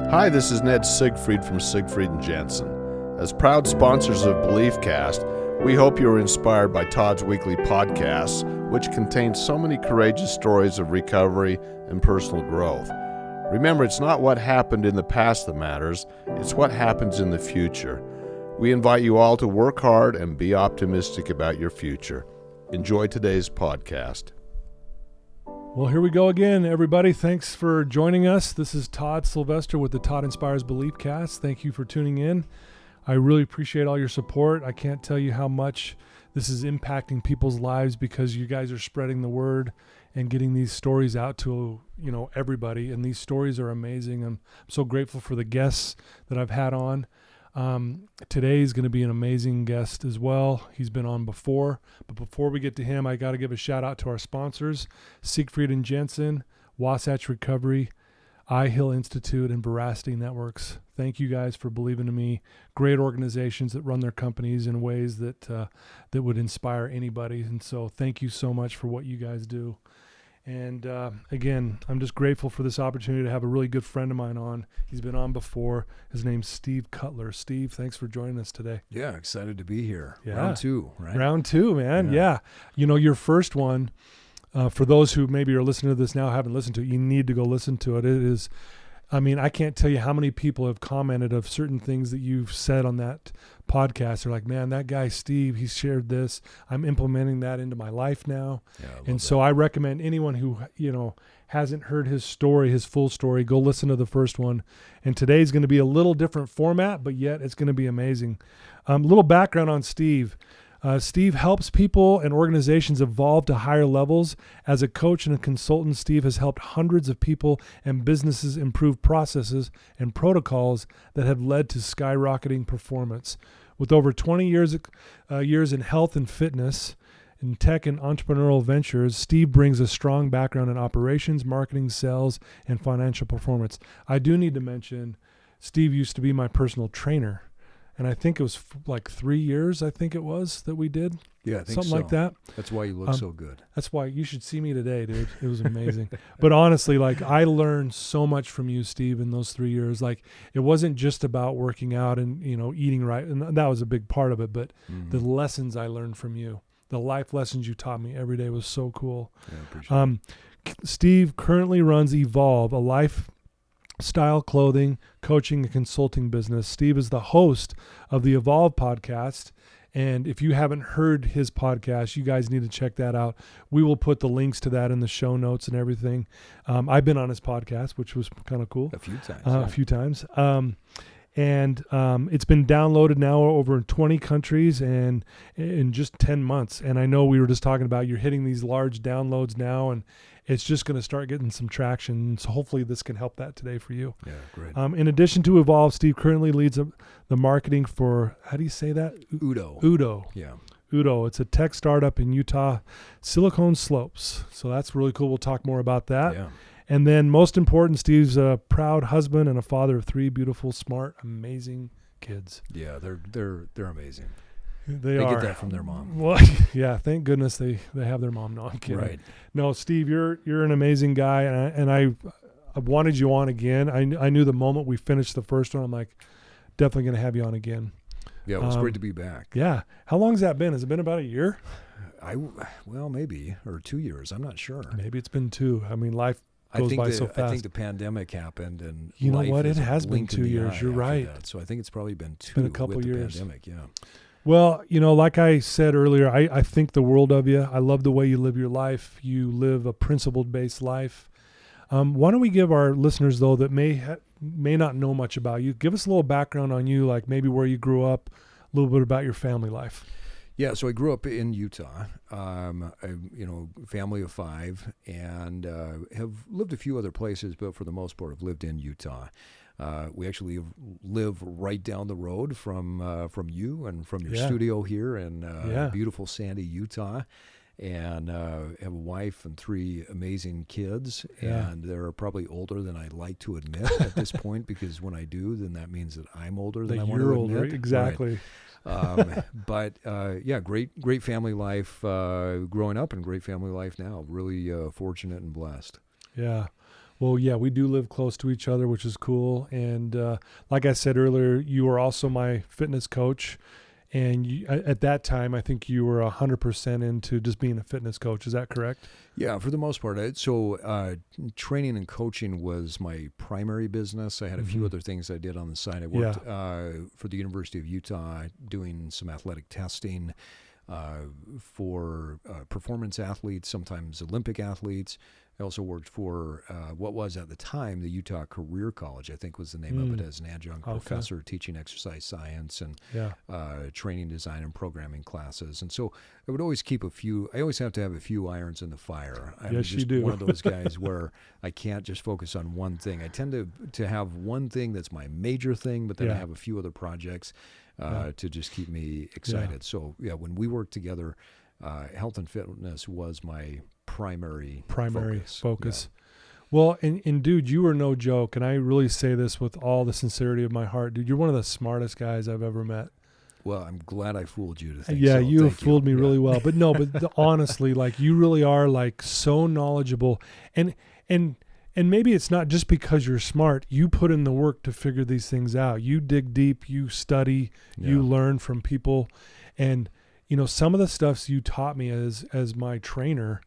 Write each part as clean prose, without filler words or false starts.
Hi, this is Ned Siegfried from Siegfried Jensen. As proud sponsors of BeliefCast, we hope you are inspired by Todd's weekly podcasts, which contain so many courageous stories of recovery and personal growth. Remember, it's not what happened in the past that matters, it's what happens in the future. We invite you all to work hard and be optimistic about your future. Enjoy today's podcast. Well, here we go again, everybody. Thanks for joining us. This is Todd Sylvester with the Todd Inspires BeliefCast. Thank you for tuning in. I really appreciate all your support. I can't tell you how much this is impacting people's lives because you guys are spreading the word and getting these stories out to, everybody. And these stories are amazing. I'm so grateful for the guests that I've had on. Today is going to be an amazing guest as well. He's been on before, but before we get to him, I got to give a shout out to our sponsors, Siegfried Jensen, Wasatch Recovery, iHeal Institute, and Veracity Networks. Thank you guys for believing in me. Great organizations that run their companies in ways that would inspire anybody. And so thank you so much for what you guys do. And again, I'm just grateful for this opportunity to have a really good friend of mine on. He's been on before. His name's Steve Cutler. Steve, thanks for joining us today. Yeah, excited to be here. Yeah. Round two, right? Round two, man. Yeah. Your first one, for those who maybe are listening to this now, haven't listened to it, you need to go listen to it. It is, I can't tell you how many people have commented of certain things that you've said on that podcast. They're like, man, that guy, Steve, he shared this. I'm implementing that into my life now. Yeah, and so I recommend anyone who, hasn't heard his story, his full story, go listen to the first one. And today's going to be a little different format, but yet it's going to be amazing. Little background on Steve. Steve helps people and organizations evolve to higher levels. As a coach and a consultant, Steve has helped hundreds of people and businesses improve processes and protocols that have led to skyrocketing performance. With over 20 years in health and fitness, in tech and entrepreneurial ventures, Steve brings a strong background in operations, marketing, sales, and financial performance. I do need to mention, Steve used to be my personal trainer. And I think it was like 3 years, that we did. Yeah, I think something so. like that. That's why you look so good. That's why you should see me today, dude. It was amazing. But honestly, I learned so much from you, Steve, in those 3 years. It wasn't just about working out and, eating right. And that was a big part of it. But the lessons I learned from you, the life lessons you taught me every day was so cool. Yeah, I appreciate it. Steve currently runs Evolve, a lifestyle clothing, coaching, and consulting business. Steve is the host of the Evolve podcast. And if you haven't heard his podcast, you guys need to check that out. We will put the links to that in the show notes and everything. I've been on his podcast, which was kind of cool. A few times. A few times. And it's been downloaded now over 20 countries and in just 10 months. And I know we were just talking about you're hitting these large downloads now, and it's just going to start getting some traction. So hopefully this can help that today for you. Yeah, great. In addition to Evolve, Steve currently leads the marketing for, how do you say that? Udo. Yeah. Udo. It's a tech startup in Utah, Silicon Slopes. So that's really cool. We'll talk more about that. Yeah. And then most important, Steve's a proud husband and a father of 3 beautiful, smart, amazing kids. Yeah, they're amazing. They get are. that from their mom. Well, yeah, thank goodness they have their mom. No, I'm kidding. Right. No, Steve, you're an amazing guy, and I wanted you on again. I knew the moment we finished the first one, I'm like, definitely going to have you on again. Yeah, it was great to be back. Yeah. How long's that been? Has it been about a year? Maybe, or 2 years. I'm not sure. Maybe it's been 2. Life goes by so fast. I think the pandemic happened, and you know what? It has been 2 years. You're right. That. So I think it's probably been 2. Been a couple with years. The pandemic, yeah. Well, like I said earlier, I think the world of you. I love the way you live your life. You live a principle-based life. Why don't we give our listeners, though, that may not know much about you, give us a little background on you, like maybe where you grew up, a little bit about your family life. Yeah, so I grew up in Utah, family of 5, and have lived a few other places, but for the most part, I've lived in Utah. We actually live right down the road from you and from your studio here in beautiful Sandy, Utah, and have a wife and 3 amazing kids, and they're probably older than I'd like to admit at this point, because when I do, then that means that I'm older than I want to admit. Older, exactly. Right. Great family life growing up, and great family life now. Really fortunate and blessed. Yeah. Well, yeah, we do live close to each other, which is cool. And like I said earlier, you were also my fitness coach. And at that time, I think you were 100% into just being a fitness coach. Is that correct? Yeah, for the most part. So training and coaching was my primary business. I had a few other things I did on the side. I worked for the University of Utah doing some athletic testing for performance athletes, sometimes Olympic athletes. I also worked for what was at the time the Utah Career College, I think was the name of it, as an adjunct professor teaching exercise science and training design and programming classes. And so I would always I always have to have a few irons in the fire. I'm Yes, just you do. one of those guys where I can't just focus on one thing. I tend to have one thing that's my major thing, but then I have a few other projects to just keep me excited. So when we worked together, health and fitness was my primary focus. Yeah. Well, and dude, you were no joke, and I really say this with all the sincerity of my heart, dude. You're one of the smartest guys I've ever met. Well, I'm glad I fooled you to think so. You Thank fooled me really well. But no, honestly, like you really are like so knowledgeable, and maybe it's not just because you're smart. You put in the work to figure these things out. You dig deep, you study, you learn from people, and some of the stuff you taught me as my trainer.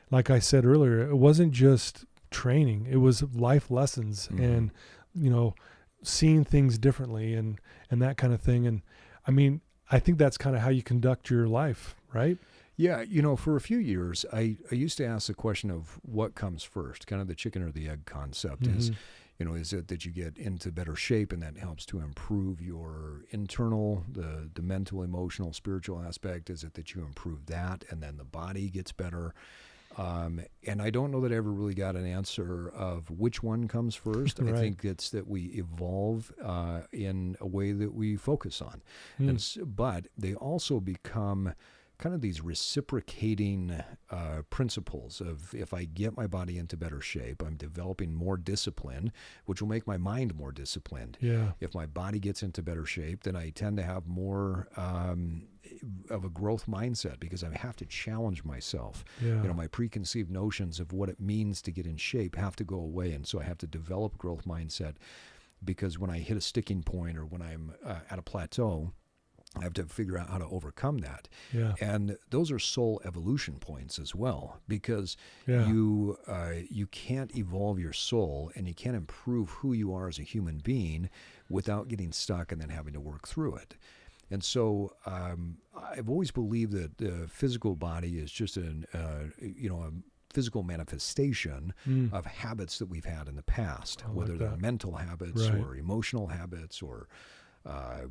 Like I said earlier, it wasn't just training. It was life lessons and, seeing things differently and that kind of thing. And I mean, I think that's kind of how you conduct your life, right? Yeah. For a few years, I used to ask the question of what comes first, kind of the chicken or the egg concept is it that you get into better shape and that helps to improve your internal, the mental, emotional, spiritual aspect? Is it that you improve that and then the body gets better? And I don't know that I ever really got an answer of which one comes first. I think it's that we evolve in a way that we focus on. But they also become kind of these reciprocating principles of if I get my body into better shape, I'm developing more discipline, which will make my mind more disciplined. Yeah. If my body gets into better shape, then I tend to have more of a growth mindset because I have to challenge myself. Yeah. My preconceived notions of what it means to get in shape have to go away. And so I have to develop a growth mindset because when I hit a sticking point or when I'm at a plateau, I have to figure out how to overcome that. Yeah. And those are soul evolution points as well, because you can't evolve your soul and you can't improve who you are as a human being without getting stuck and then having to work through it. And so I've always believed that the physical body is just a physical manifestation of habits that we've had in the past, whether they're mental habits or emotional habits or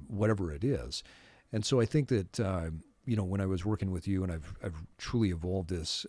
whatever it is. And so I think that, when I was working with you and I've truly evolved this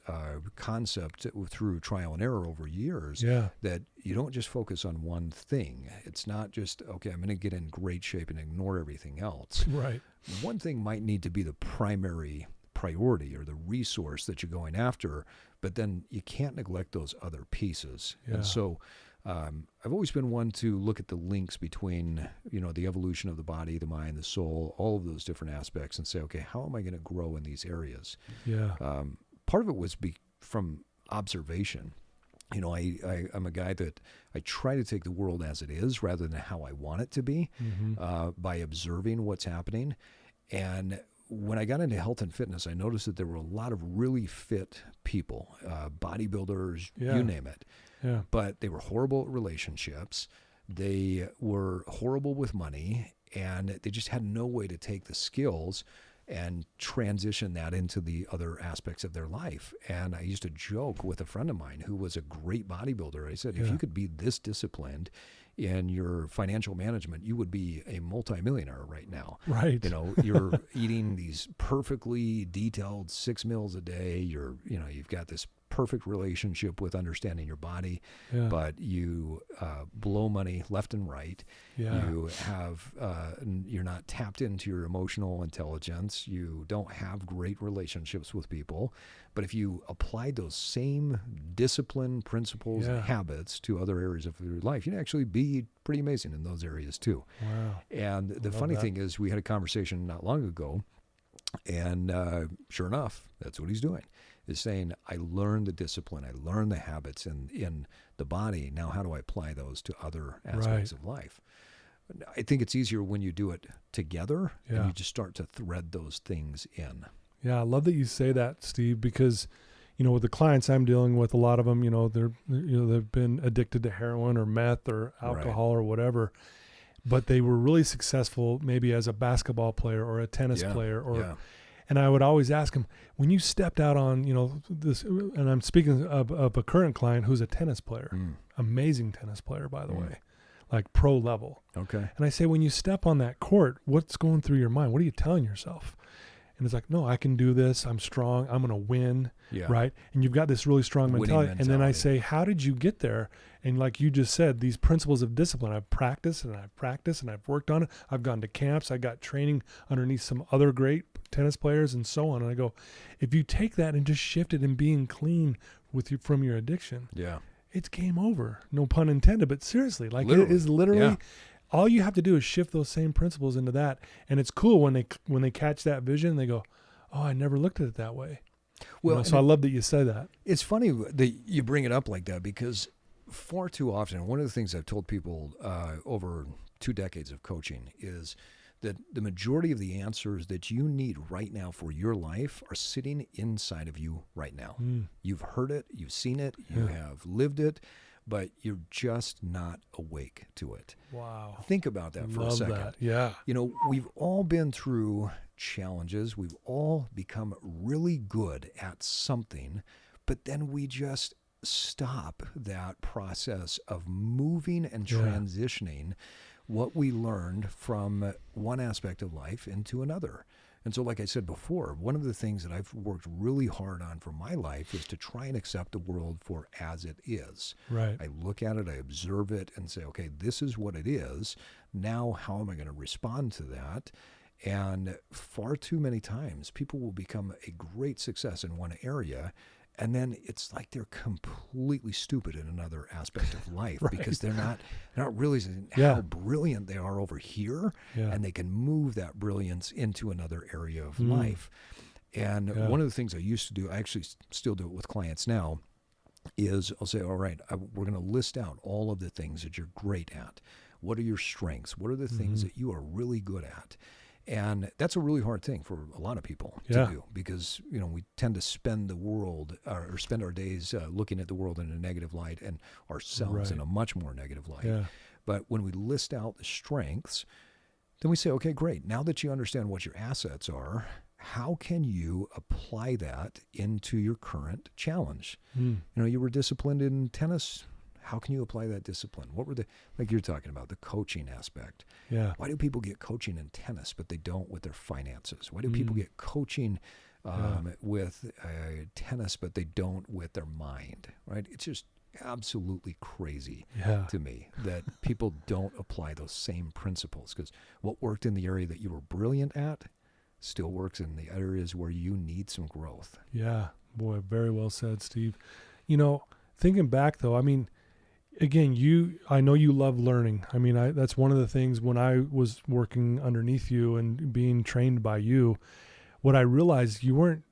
concept through trial and error over years, that you don't just focus on one thing. It's not just, okay, I'm going to get in great shape and ignore everything else. Right. One thing might need to be the primary priority or the resource that you're going after, but then you can't neglect those other pieces. Yeah. And so I've always been one to look at the links between, the evolution of the body, the mind, the soul, all of those different aspects and say, okay, how am I going to grow in these areas? Yeah. Part of it was from observation. I'm a guy that I try to take the world as it is rather than how I want it to be by observing what's happening. And when I got into health and fitness, I noticed that there were a lot of really fit people, bodybuilders, you name it. Yeah. But they were horrible at relationships. They were horrible with money, and they just had no way to take the skills and transition that into the other aspects of their life. And I used to joke with a friend of mine who was a great bodybuilder. I said, if you could be this disciplined in your financial management, you would be a multimillionaire right now. Right. You're eating these perfectly detailed 6 meals a day. You've got this perfect relationship with understanding your body, but you blow money left and right. You have you're not tapped into your emotional intelligence. You don't have great relationships with people. But if you applied those same discipline, principles, and habits to other areas of your life, you'd actually be pretty amazing in those areas too. Wow. And the funny thing is, we had a conversation not long ago, and sure enough, that's what he's doing. is saying, I learned the discipline, I learned the habits in the body. Now, how do I apply those to other aspects of life? I think it's easier when you do it together and you just start to thread those things in. Yeah, I love that you say that, Steve, because, with the clients I'm dealing with, a lot of them, they've been addicted to heroin or meth or alcohol or whatever, but they were really successful maybe as a basketball player or a tennis player and I would always ask them, when you stepped out on, this, and I'm speaking of a current client who's a tennis player, amazing tennis player, by the way, like pro level. Okay. And I say, when you step on that court, what's going through your mind? What are you telling yourself? And it's like, no, I can do this. I'm strong. I'm going to win. Yeah. Right. And you've got this really strong mentality. And then I say, how did you get there? And like you just said, these principles of discipline, I've practiced and I've worked on it. I've gone to camps. I got training underneath some other great tennis players and so on. And I go, if you take that and just shift it in being clean from your addiction, it's game over. No pun intended, but seriously, like it is literally all you have to do is shift those same principles into that. And it's cool when they catch that vision, they go, oh, I never looked at it that way. Well, so I love that you say that. It's funny that you bring it up like that, because far too often, one of the things I've told people over 2 decades of coaching is that the majority of the answers that you need right now for your life are sitting inside of you right now. You've heard it, you've seen it, you have lived it, but you're just not awake to it. Wow. Think about that for a second. That. Yeah. We've all been through challenges. We've all become really good at something, but then we just stop that process of moving and transitioning what we learned from one aspect of life into another. And so, like I said before, one of the things that I've worked really hard on for my life is to try and accept the world for as it is. Right. I look at it, I observe it, and say, okay, this is what it is. Now, how am I going to respond to that? And far too many times, people will become a great success in one area, and then it's like they're completely stupid in another aspect of life because they're not realizing how brilliant they are over here, and they can move that brilliance into another area of life. And one of the things I used to do, I actually still do it with clients now, is I'll say, all right, we're going to list out all of the things that you're great at. What are your strengths? What are the things that you are really good at? And that's a really hard thing for a lot of people to do, because we tend to spend spend our days looking at the world in a negative light and ourselves in a much more negative light. Yeah. But when we list out the strengths, then we say, okay, great. Now that you understand what your assets are, how can you apply that into your current challenge? You were disciplined in tennis. How can you apply that discipline? What were like you're talking about, the coaching aspect? Yeah. Why do people get coaching in tennis, but they don't with their finances? Why do people get coaching with tennis, but they don't with their mind? Right? It's just absolutely crazy to me that people don't apply those same principles, because what worked in the area that you were brilliant at still works in the areas where you need some growth. Yeah. Boy, very well said, Steve. Thinking back though, again, I know you love learning. That's one of the things when I was working underneath you and being trained by you, what I realized you weren't,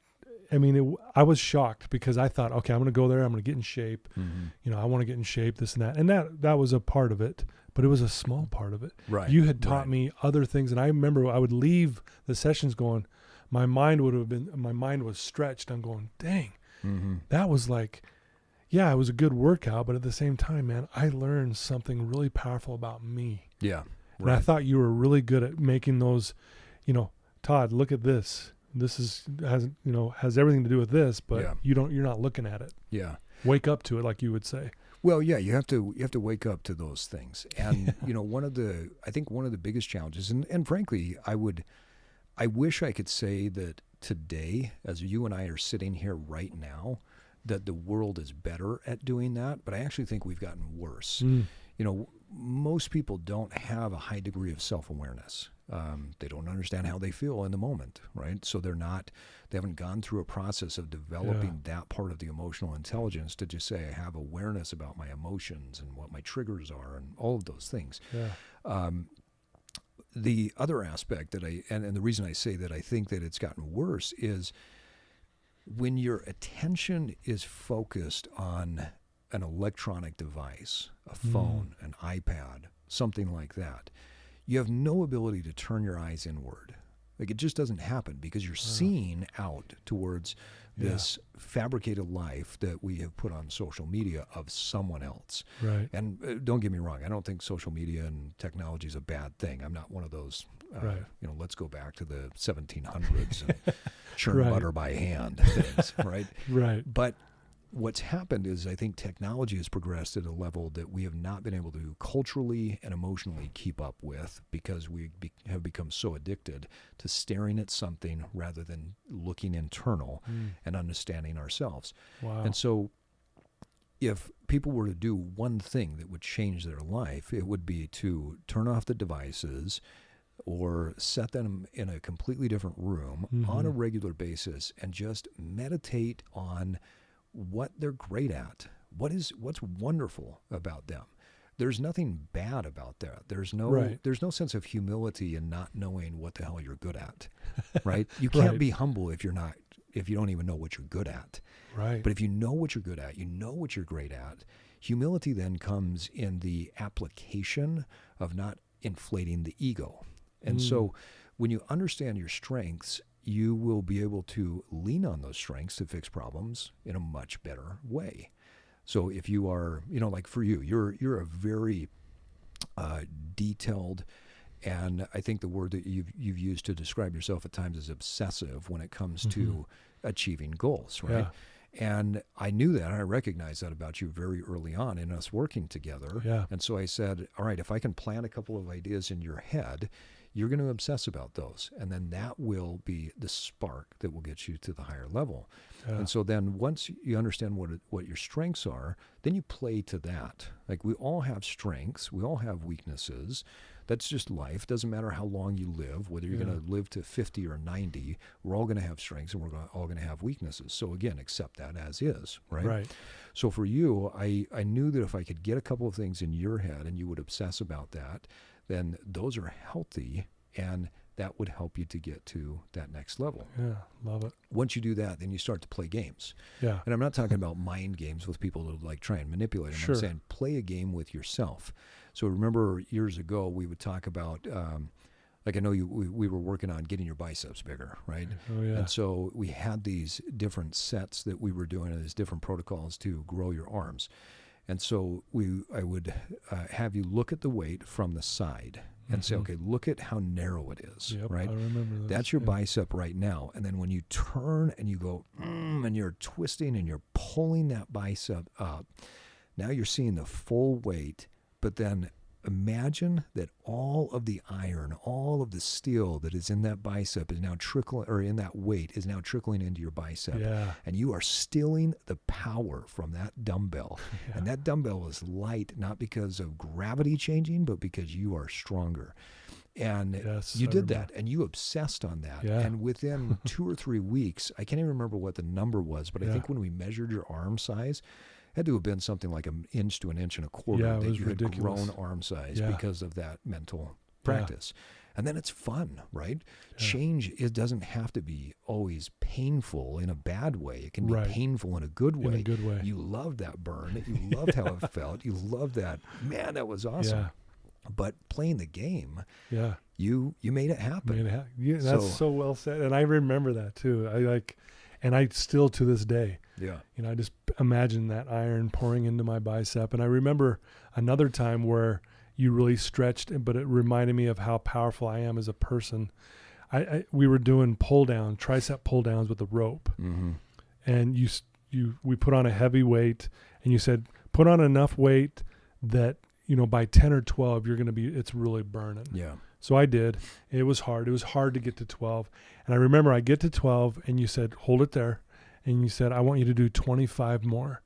I was shocked, because I thought, okay, I'm going to go there. I'm going to get in shape. I want to get in shape, this and that. And that was a part of it, but it was a small part of it. Right. You had taught me other things. And I remember I would leave the sessions going, my mind was stretched. I'm going, dang, that was like, yeah, it was a good workout, but at the same time, man, I learned something really powerful about me. Yeah. And I thought you were really good at making those, Todd, look at this. This has everything to do with this, but you're not looking at it. Yeah. Wake up to it, like you would say. Well, yeah, you have to wake up to those things. And one of the biggest challenges, and frankly, I wish I could say that today, as you and I are sitting here right now, that the world is better at doing that, but I actually think we've gotten worse. Most people don't have a high degree of self-awareness. They don't understand how they feel in the moment, right? So they haven't gone through a process of developing that part of the emotional intelligence to just say, I have awareness about my emotions and what my triggers are and all of those things. Yeah. The other aspect and the reason I say that I think that it's gotten worse is when your attention is focused on an electronic device, a phone, an iPad, something like that, you have no ability to turn your eyes inward. Like, it just doesn't happen because you're seeing out towards this fabricated life that we have put on social media of someone else. Right. And don't get me wrong, I don't think social media and technology is a bad thing. I'm not one of those, let's go back to the 1700s and churn butter by hand things, right? Right. But what's happened is I think technology has progressed at a level that we have not been able to culturally and emotionally keep up with because we have become so addicted to staring at something rather than looking internal and understanding ourselves. Wow. And so if people were to do one thing that would change their life, it would be to turn off the devices or set them in a completely different room on a regular basis and just meditate on what they're great at. What's wonderful about them. There's nothing bad about that. There's no sense of humility in not knowing what the hell you're good at. Right? You can't be humble if you don't even know what you're good at. Right. But if you know what you're good at, you know what you're great at, humility then comes in the application of not inflating the ego. And so when you understand your strengths, you will be able to lean on those strengths to fix problems in a much better way. So if you are, like for you, you're a very detailed, and I think the word that you've used to describe yourself at times is obsessive when it comes to achieving goals, right? Yeah. And I knew that, and I recognized that about you very early on in us working together. Yeah. And so I said, all right, if I can plant a couple of ideas in your head, you're going to obsess about those. And then that will be the spark that will get you to the higher level. Yeah. And so then once you understand what your strengths are, then you play to that. Like, we all have strengths. We all have weaknesses. That's just life. Doesn't matter how long you live, whether you're going to live to 50 or 90, we're all going to have strengths and we're all going to have weaknesses. So again, accept that as is, right? Right. So for you, I knew that if I could get a couple of things in your head and you would obsess about that, then those are healthy, and that would help you to get to that next level. Yeah, love it. Once you do that, then you start to play games. Yeah. And I'm not talking about mind games with people that like try and manipulate them. Sure. I'm saying play a game with yourself. So remember years ago, we would talk about, like I know we were working on getting your biceps bigger, right? Oh, yeah. And so we had these different sets that we were doing, these different protocols to grow your arms. And so I would have you look at the weight from the side and say, okay, look at how narrow it is, right? I remember this. That's your bicep right now. And then when you turn and you go, and you're twisting and you're pulling that bicep up, now you're seeing the full weight. But then imagine that all of the iron, all of the steel that is in that bicep is now trickling, or in that weight is now trickling into your bicep. Yeah. And you are stealing the power from that dumbbell. Yeah. And that dumbbell is light, not because of gravity changing, but because you are stronger. And you did that, and you obsessed on that. Yeah. And within 2 or 3 weeks, I can't even remember what the number was, but I think when we measured your arm size, had to have been something like 1 inch to 1.25 inches that you ridiculous. Had grown arm size because of that mental practice. And then it's fun, right? Yeah. Change, it doesn't have to be always painful in a bad way. It can be painful in a good way. In a good way. You loved that burn. You loved how it felt. You loved that. Man, that was awesome. Yeah. But playing the game, you made it happen. Yeah, that's so well said. And I remember that too. And I still to this day, I just imagine that iron pouring into my bicep. And I remember another time where you really stretched, but it reminded me of how powerful I am as a person. We were doing tricep pull downs with a rope, and we put on a heavy weight, and you said put on enough weight that by 10 or 12 it's really burning. Yeah. So I did. It was hard. It was hard to get to 12. And I remember I get to 12 and you said, hold it there. And you said, I want you to do 25 more.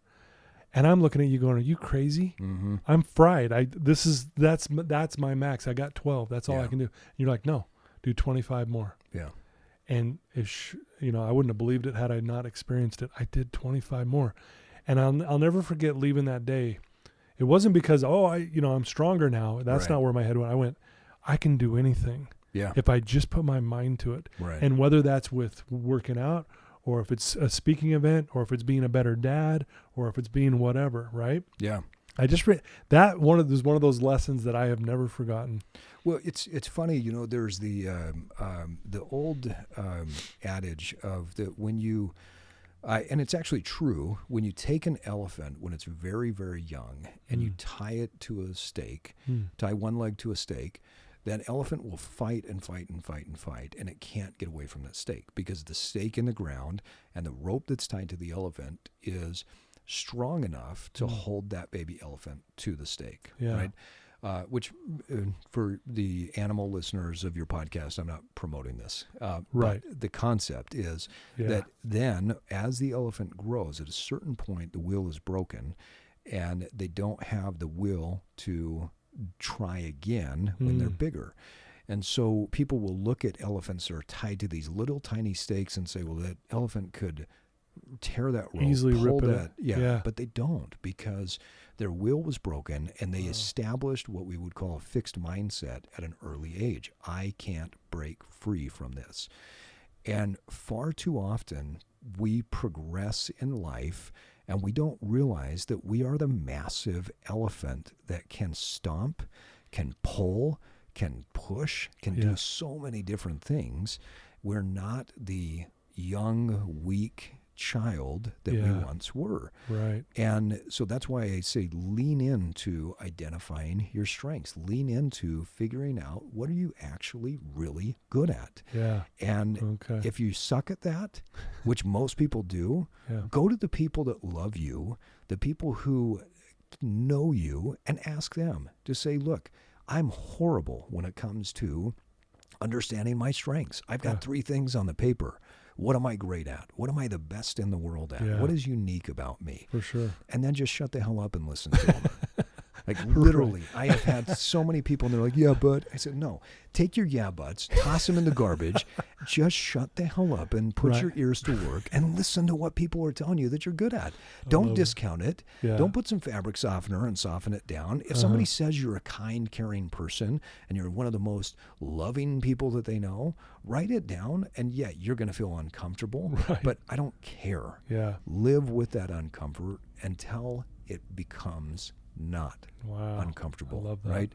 And I'm looking at you going, are you crazy? Mm-hmm. I'm fried. That's my max. I got 12. That's all I can do. And you're like, no, do 25 more. Yeah. And I wouldn't have believed it had I not experienced it. I did 25 more. And I'll never forget leaving that day. It wasn't because, I'm stronger now. That's not where my head went. I went, I can do anything if I just put my mind to it. Right. And whether that's with working out or if it's a speaking event, or if it's being a better dad, or if it's being whatever, right? Yeah. I just that one of those lessons that I have never forgotten. Well, it's funny, you know. There's the old adage of that when you, and it's actually true. When you take an elephant when it's very, very young and you tie it to a stake, tie one leg to a stake, that elephant will fight and fight and fight and fight, and it can't get away from that stake because the stake in the ground and the rope that's tied to the elephant is strong enough to hold that baby elephant to the stake, right? Which, for the animal listeners of your podcast, I'm not promoting this. Right. But the concept is that then, as the elephant grows, at a certain point, the will is broken, and they don't have the will to try again when they're bigger. And so people will look at elephants that are tied to these little tiny stakes and say, well, that elephant could tear that rope, easily pull rip that. But they don't, because their will was broken and they established what we would call a fixed mindset at an early age. I can't break free from this. And far too often we progress in life and we don't realize that we are the massive elephant that can stomp, can pull, can push, can do so many different things. We're not the young, weak child that we once were. Right. And so that's why I say lean into identifying your strengths. Lean into figuring out what are you actually really good at. Yeah. And if you suck at that, which most people do, go to the people that love you, the people who know you, and ask them to say, look, I'm horrible when it comes to understanding my strengths. I've got 3 things on the paper. What am I great at? What am I the best in the world at? What is unique about me? For sure. And then just shut the hell up and listen to them. Like literally, I have had so many people and they're like, yeah, but I said, no, take your yeah buts, toss them in the garbage, just shut the hell up and put your ears to work and listen to what people are telling you that you're good at. Don't discount it. Don't put some fabric softener and soften it down. If somebody says you're a kind, caring person and you're one of the most loving people that they know, write it down. And you're going to feel uncomfortable, but I don't care. Live with that uncomfort until it becomes not uncomfortable. I love that. Right?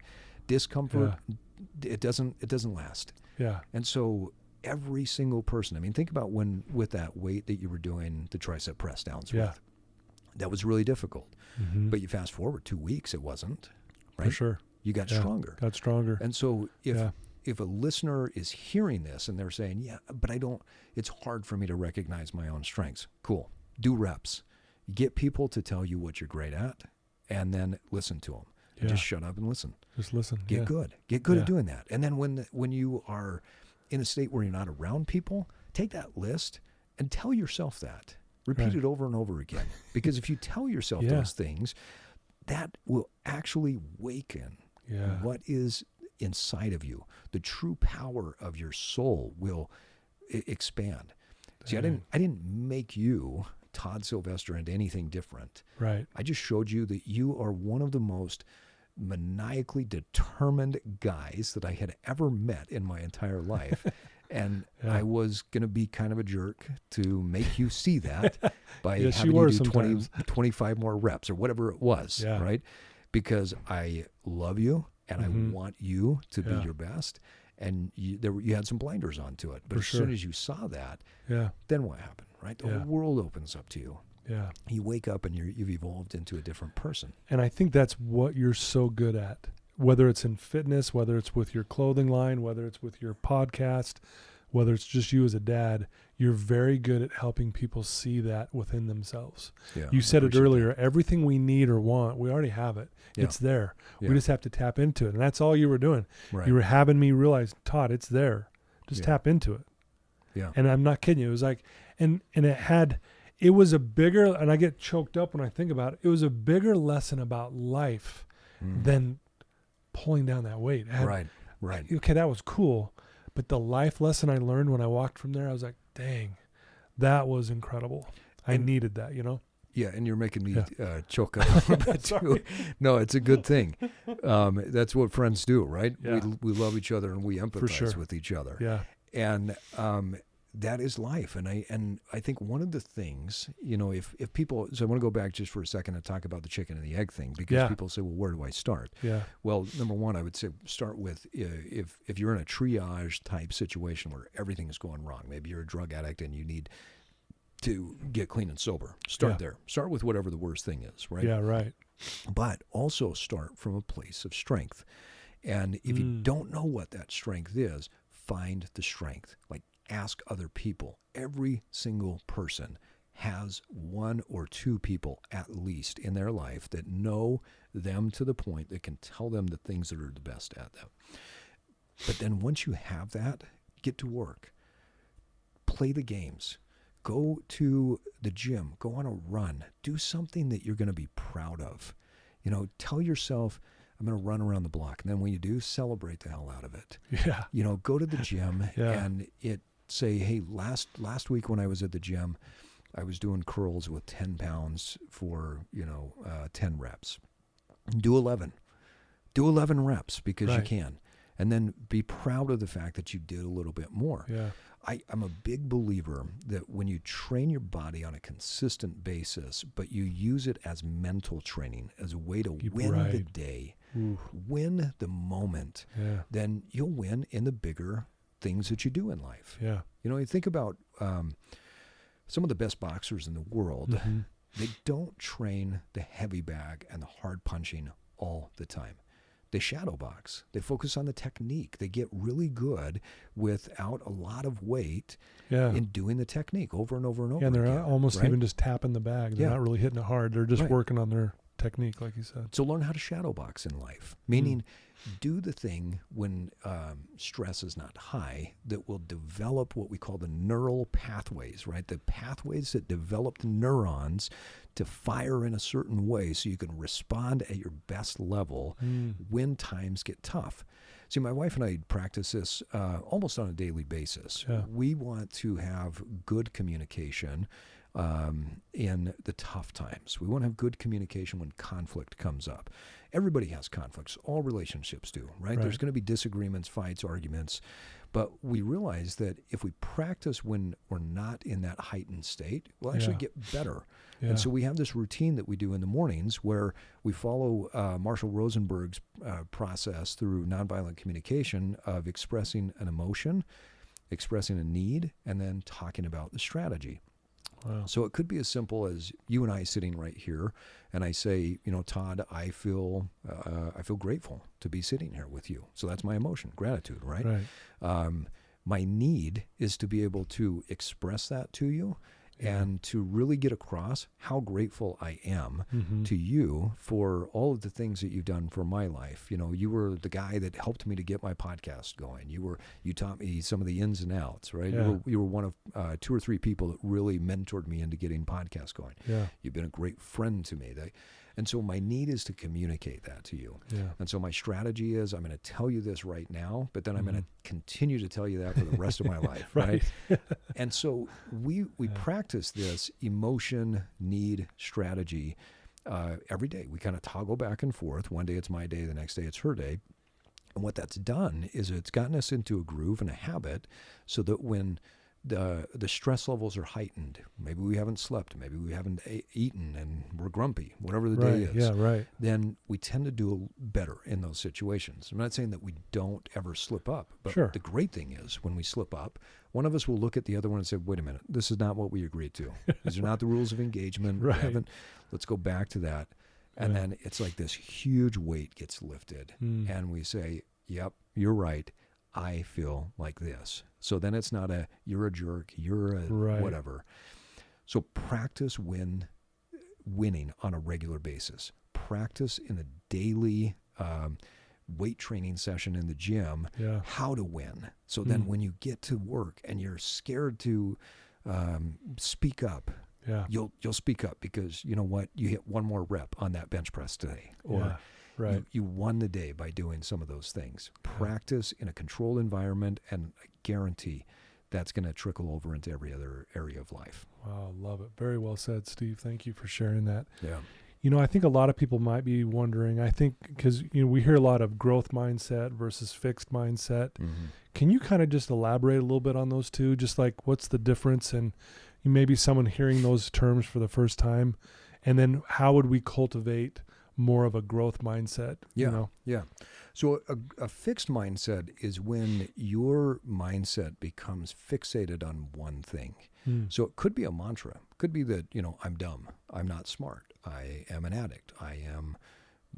Discomfort, it doesn't last. Yeah. And so every single person, I mean, think about when with that weight that you were doing the tricep press downs with. That was really difficult. But you fast forward 2 weeks, it wasn't. Right? For sure. You got stronger. Got stronger. And so if a listener is hearing this and they're saying, but it's hard for me to recognize my own strengths. Cool. Do reps. Get people to tell you what you're great at. And then listen to them. Yeah. Just shut up and listen. Just listen. Get good. Get good at doing that. And then when you are in a state where you're not around people, take that list and tell yourself that. Repeat it over and over again. Because if you tell yourself those things, that will actually waken what is inside of you. The true power of your soul will expand. See, I didn't make you, Todd Sylvester, into anything different. Right. I just showed you that you are one of the most maniacally determined guys that I had ever met in my entire life. And I was going to be kind of a jerk to make you see that by having you do 25 more reps or whatever it was, right? Because I love you and I want you to be your best. And you had some blinders onto it. But as soon as you saw that, then what happened, right? The whole world opens up to you. Yeah. You wake up and you've evolved into a different person. And I think that's what you're so good at, whether it's in fitness, whether it's with your clothing line, whether it's with your podcast, whether it's just you as a dad, you're very good at helping people see that within themselves. Yeah, you said it earlier, everything we need or want, we already have it. Yeah. It's there. Yeah. We just have to tap into it. And that's all you were doing. Right. You were having me realize, Todd, it's there. Just tap into it. Yeah. And I'm not kidding you. It was like, and it was a bigger, and I get choked up when I think about it. It was a bigger lesson about life than pulling down that weight. Right. Okay, that was cool. But the life lesson I learned when I walked from there, I was like, dang, that was incredible. I needed that, Yeah, and you're making me choke up a little bit too. No, it's a good thing. That's what friends do, right? Yeah. We love each other and we empathize with each other. Yeah. And that is life. And I think one of the things, if people, so I want to go back just for a second and talk about the chicken and the egg thing, because people say, well, where do I start? Yeah. Well, number one, I would say start with, if you're in a triage type situation where everything is going wrong, maybe you're a drug addict and you need to get clean and sober, start there. Start with whatever the worst thing is, right? Yeah, right. But also start from a place of strength. And if you don't know what that strength is, find the strength. Like, ask other people. Every single person has one or two people at least in their life that know them to the point that can tell them the things that are the best at them. But then once you have that, get to work. Play the games. Go to the gym. Go on a run. Do something that you're going to be proud of. Tell yourself, I'm going to run around the block. And then when you do, celebrate the hell out of it. Yeah. Go to the gym and say, hey, last week when I was at the gym, I was doing curls with 10 pounds for, 10 reps. Do 11. Do 11 reps because you can. And then be proud of the fact that you did a little bit more. Yeah. I'm a big believer that when you train your body on a consistent basis, but you use it as mental training, as a way to win the day, win the moment, then you'll win in the bigger things that you do in life. Yeah. You think about some of the best boxers in the world, they don't train the heavy bag and the hard punching all the time. They shadow box. They focus on the technique. They get really good without a lot of weight in doing the technique over and over and over again. And they're again, almost even just tapping the bag. They're not really hitting it hard. They're just working on their technique, like you said. So learn how to shadow box in life, meaning do the thing when stress is not high that will develop what we call the neural pathways, right? The pathways that develop the neurons to fire in a certain way so you can respond at your best level when times get tough. See, my wife and I practice this almost on a daily basis. Yeah. We want to have good communication in the tough times. We want to have good communication when conflict comes up. Everybody has conflicts. All relationships do, right? There's going to be disagreements, fights, arguments. But we realize that if we practice when we're not in that heightened state, we'll actually get better. Yeah. And so we have this routine that we do in the mornings where we follow Marshall Rosenberg's process through nonviolent communication of expressing an emotion, expressing a need, and then talking about the strategy. Wow. So it could be as simple as you and I sitting right here, and I say, Todd, I feel grateful to be sitting here with you. So that's my emotion, gratitude, right? My need is to be able to express that to you and to really get across how grateful I am to you for all of the things that you've done for my life. You were the guy that helped me to get my podcast going. You taught me some of the ins and outs, right? Yeah. You were one of 2 or 3 people that really mentored me into getting podcasts going. Yeah. You've been a great friend to me. And so my need is to communicate that to you. Yeah. And so my strategy is I'm going to tell you this right now, but then I'm going to continue to tell you that for the rest of my life, right? And so we practice this emotion need strategy every day. We kind of toggle back and forth. One day it's my day, the next day it's her day. And what that's done is it's gotten us into a groove and a habit so that when the stress levels are heightened, maybe we haven't slept, maybe we haven't eaten and we're grumpy, whatever the day is, then we tend to do better in those situations. I'm not saying that we don't ever slip up, but the great thing is when we slip up, one of us will look at the other one and say, wait a minute, this is not what we agreed to. These are not the rules of engagement. Let's go back to that. And then it's like this huge weight gets lifted and we say, yep, you're right. I feel like this. So then it's not you're a jerk, you're a whatever. So practice winning on a regular basis. Practice in the daily weight training session in the gym how to win. So then when you get to work and you're scared to speak up, you'll speak up because you know what? You hit one more rep on that bench press today. Or you won the day by doing some of those things. Practice in a controlled environment, and I guarantee that's going to trickle over into every other area of life. Wow, love it. Very well said, Steve. Thank you for sharing that. Yeah. I think a lot of people might be wondering, I think, because, we hear a lot of growth mindset versus fixed mindset. Mm-hmm. Can you kind of just elaborate a little bit on those two? Just like, what's the difference? And maybe someone hearing those terms for the first time, and then how would we cultivate more of a growth mindset? Yeah. Yeah. So a fixed mindset is when your mindset becomes fixated on one thing. So it could be a mantra. It could be that, I'm dumb. I'm not smart. I am an addict. I am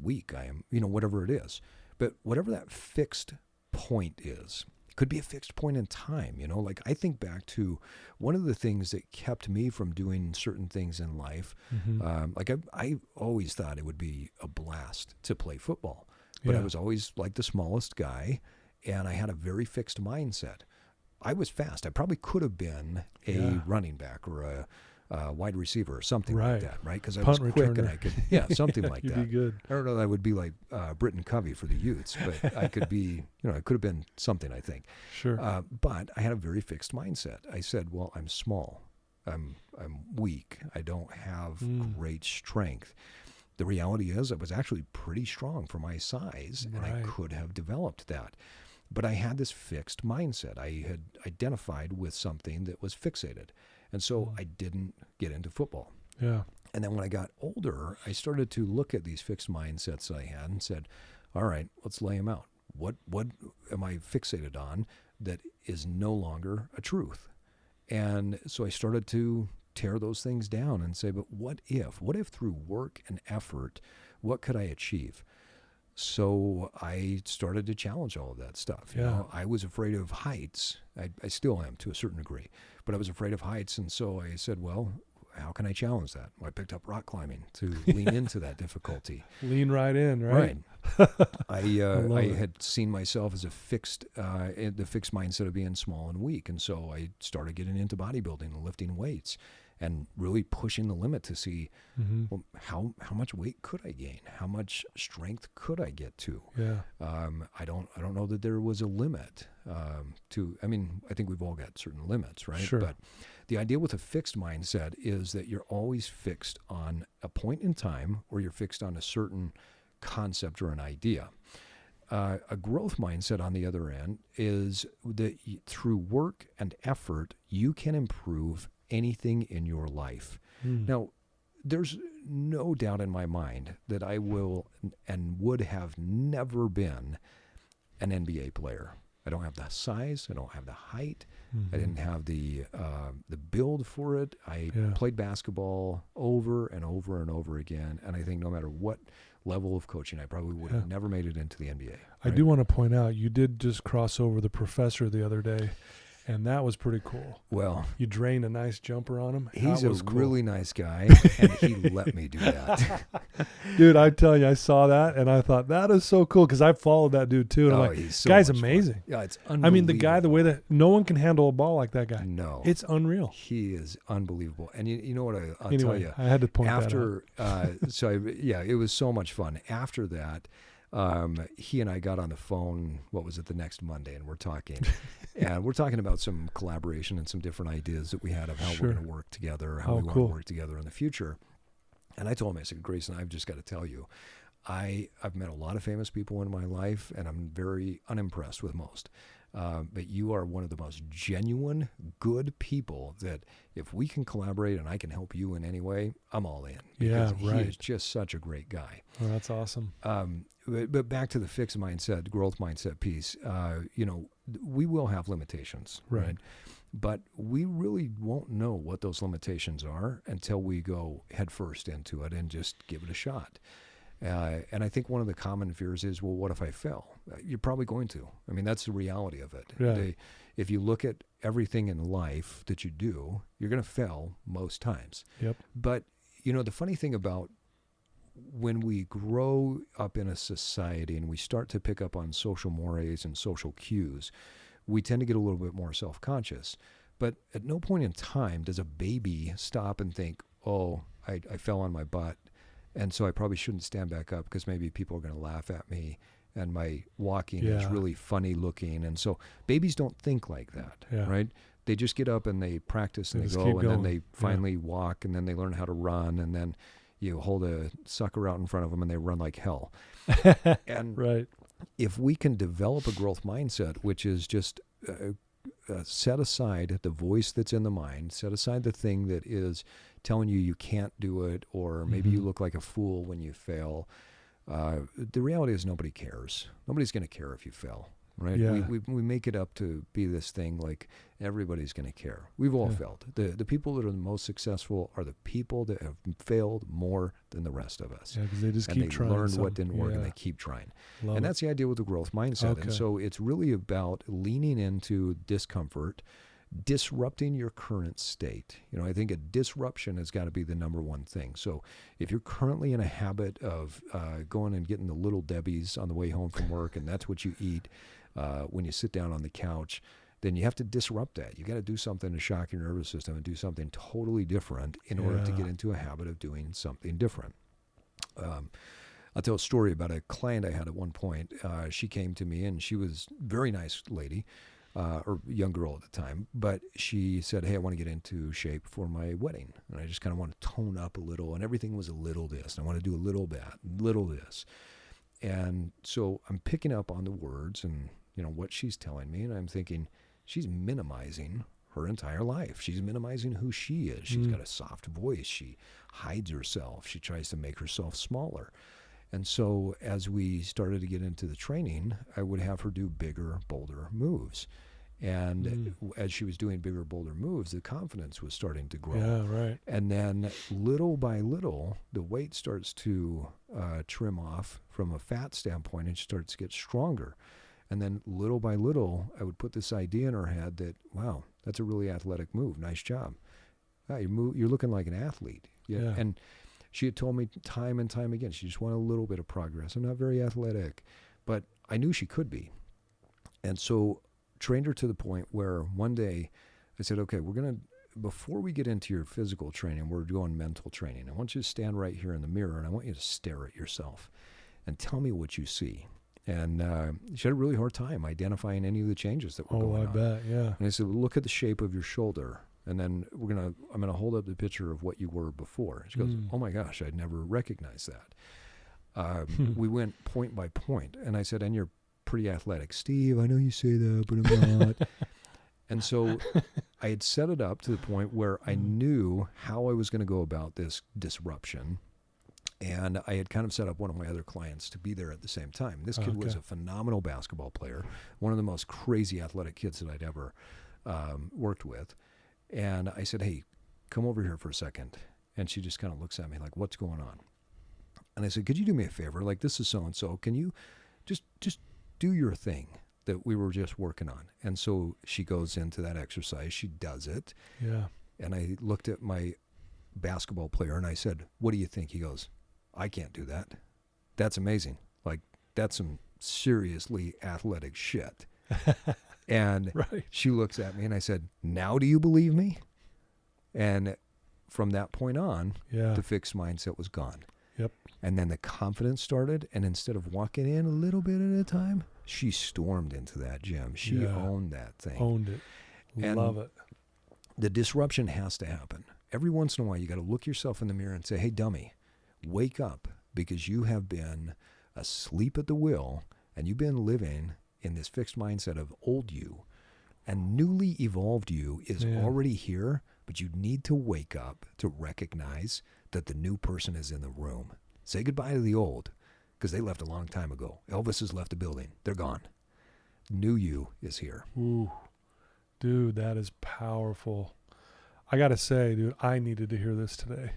weak. I am, whatever it is. But whatever that fixed point is, it could be a fixed point in time. Like I think back to one of the things that kept me from doing certain things in life. Like I always thought it would be a blast to play football, but I was always like the smallest guy, and I had a very fixed mindset. I was fast. I probably could have been a running back or a wide receiver or something like that, right? Because I was quick returner. and I could, something like You'd that. be good. I don't know that I would be like Britton Covey for the Utes, but I could be, I could have been something, I think. Sure. But I had a very fixed mindset. I said, well, I'm small. I'm weak. I don't have great strength. The reality is I was actually pretty strong for my size, and I could have developed that. But I had this fixed mindset. I had identified with something that was fixated. And so I didn't get into football. Yeah. And then when I got older, I started to look at these fixed mindsets I had and said, all right, let's lay them out. What am I fixated on that is no longer a truth? And so I started to tear those things down and say, but what if through work and effort, what could I achieve? So I started to challenge all of that stuff. I was afraid of heights. I still am to a certain degree, but I was afraid of heights. And so I said, well, how can I challenge that? Well, I picked up rock climbing to lean into that difficulty. Lean right in, right? I had seen myself as a fixed mindset of being small and weak. And so I started getting into bodybuilding and lifting weights and really pushing the limit to see well, how much weight could I gain? How much strength could I get to? Yeah. I don't know that there was a limit I think we've all got certain limits, right? Sure. But the idea with a fixed mindset is that you're always fixed on a point in time, or you're fixed on a certain concept or an idea. A growth mindset, on the other end, is that through work and effort, you can improve anything in your life. Now, there's no doubt in my mind that I will and would have never been an NBA player. I don't have the size. I don't have the height. I didn't have the build for it. I played basketball over and over and over again, and I think no matter what level of coaching, I probably would have never made it into the NBA. Right? I do want to point out, you did just cross over the professor the other day, and that was pretty cool. Well, you drained a nice jumper on him. He's a really nice guy, and he let me do that. Dude, I tell you, I saw that, and I thought, that is so cool, because I followed that dude, too. And I'm like, he's so guy's much amazing. Fun. Yeah, it's unbelievable. I mean, the way that no one can handle a ball like that guy. No. It's unreal. He is unbelievable. And you know what I'll anyway, tell you. I had to point that out. It was so much fun. After that, he and I got on the phone, the next Monday, and we're talking. And we're talking about some collaboration and some different ideas that we had of how we're going to work together, how we want to work together in the future. And I told him, I said, Grayson, I've just got to tell you, I've met a lot of famous people in my life, and I'm very unimpressed with most. But you are one of the most genuine, good people that if we can collaborate and I can help you in any way, I'm all in. Because he is just such a great guy. Oh, that's awesome. But back to the fixed mindset, growth mindset piece, we will have limitations, right? But we really won't know what those limitations are until we go headfirst into it and just give it a shot. And I think one of the common fears is, well, what if I fail? You're probably going to. I mean, that's the reality of it. Yeah. If you look at everything in life that you do, you're going to fail most times. Yep. But, the funny thing about when we grow up in a society and we start to pick up on social mores and social cues, we tend to get a little bit more self-conscious. But at no point in time does a baby stop and think, oh, I fell on my butt, and so I probably shouldn't stand back up because maybe people are going to laugh at me and my walking is really funny looking. And so babies don't think like that, right? They just get up and they practice and they go, and then they finally walk, and then they learn how to run, and then you hold a sucker out in front of them and they run like hell. And right. if we can develop a growth mindset, which is just set aside the voice that's in the mind, set aside the thing that is telling you can't do it, or maybe you look like a fool when you fail. The reality is nobody cares. Nobody's going to care if you fail, right? Yeah. We make it up to be this thing like everybody's going to care. We've all failed. The people that are the most successful are the people that have failed more than the rest of us. Yeah, because they just and keep they trying. learned what didn't work, and they keep trying. And that's the idea with the growth mindset. Okay. And so it's really about leaning into discomfort, disrupting your current state. I think a disruption has got to be the number one thing. So if you're currently in a habit of going and getting the Little Debbies on the way home from work, and that's what you eat when you sit down on the couch, then you have to disrupt that. You got to do something to shock your nervous system and do something totally different in order to get into a habit of doing something different. I'll tell a story about a client I had at one point. She came to me, and she was a very nice lady, or young girl at the time, but she said, hey, I want to get into shape for my wedding, and I just kind of want to tone up a little, and everything was a little this, and I want to do a little that, little this. And so I'm picking up on the words and what she's telling me, and I'm thinking, she's minimizing her entire life. She's minimizing who she is. She's got a soft voice. She hides herself. She tries to make herself smaller. And so as we started to get into the training, I would have her do bigger, bolder moves. And as she was doing bigger, bolder moves, the confidence was starting to grow. Yeah, right. And then little by little, the weight starts to trim off from a fat standpoint, and she starts to get stronger. And then little by little, I would put this idea in her head that, wow, that's a really athletic move. Nice job. You're looking like an athlete. Yeah. And she had told me time and time again, she just wanted a little bit of progress. I'm not very athletic, but I knew she could be. And so trained her to the point where one day I said, okay, before we get into your physical training, we're doing mental training. I want you to stand right here in the mirror, and I want you to stare at yourself and tell me what you see. And she had a really hard time identifying any of the changes that were going on. Oh, I bet, yeah. And I said, well, look at the shape of your shoulder. And then I'm gonna hold up the picture of what you were before. She goes, oh my gosh, I'd never recognized that. We went point by point. And I said, and you're pretty athletic. Steve, I know you say that, but I'm not. And so I had set it up to the point where I knew how I was going to go about this disruption. And I had kind of set up one of my other clients to be there at the same time. This kid was a phenomenal basketball player, one of the most crazy athletic kids that I'd ever worked with. And I said, hey, come over here for a second. And she just kind of looks at me like, what's going on? And I said, could you do me a favor? Like, this is so-and-so. Can you just do your thing that we were just working on? And so she goes into that exercise. She does it. Yeah. And I looked at my basketball player and I said, what do you think? He goes, I can't do that. That's amazing. Like, that's some seriously athletic shit. And she looks at me and I said, now do you believe me? And from that point on, the fixed mindset was gone. Yep. And then the confidence started. And instead of walking in a little bit at a time, she stormed into that gym. She owned that thing. Owned it. And love it. The disruption has to happen. Every once in a while, you got to look yourself in the mirror and say, hey, dummy, wake up, because you have been asleep at the wheel and you've been living in this fixed mindset of old you, and newly evolved you is already here, but you need to wake up to recognize that the new person is in the room. Say goodbye to the old, because they left a long time ago. Elvis has left the building. They're gone. New you is here. Ooh, dude, that is powerful. I got to say, dude, I needed to hear this today.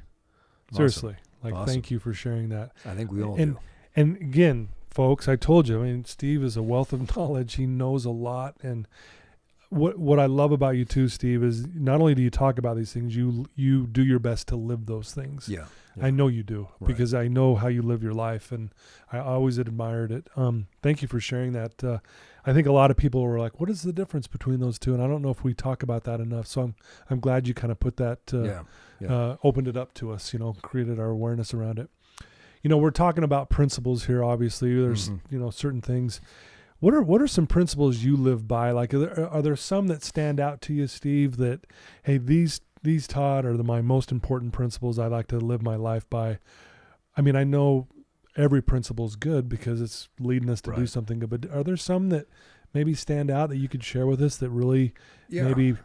Seriously. Awesome. Thank you for sharing that. I think we all do. And again, folks, I told you, I mean, Steve is a wealth of knowledge. He knows a lot. And what I love about you too, Steve, is not only do you talk about these things, you do your best to live those things. Yeah. I know you do, because I know how you live your life, and I always admired it. Thank you for sharing that. I think a lot of people were like, what is the difference between those two? And I don't know if we talk about that enough. So I'm glad you kind of put that, opened it up to us, created our awareness around it. We're talking about principles here. Obviously there's, certain things. What are some principles you live by? Like, are there some that stand out to you, Steve, that, hey, these these, Todd, are my most important principles I like to live my life by. I mean, I know every principle is good because it's leading us to do something good, but are there some that maybe stand out that you could share with us that really maybe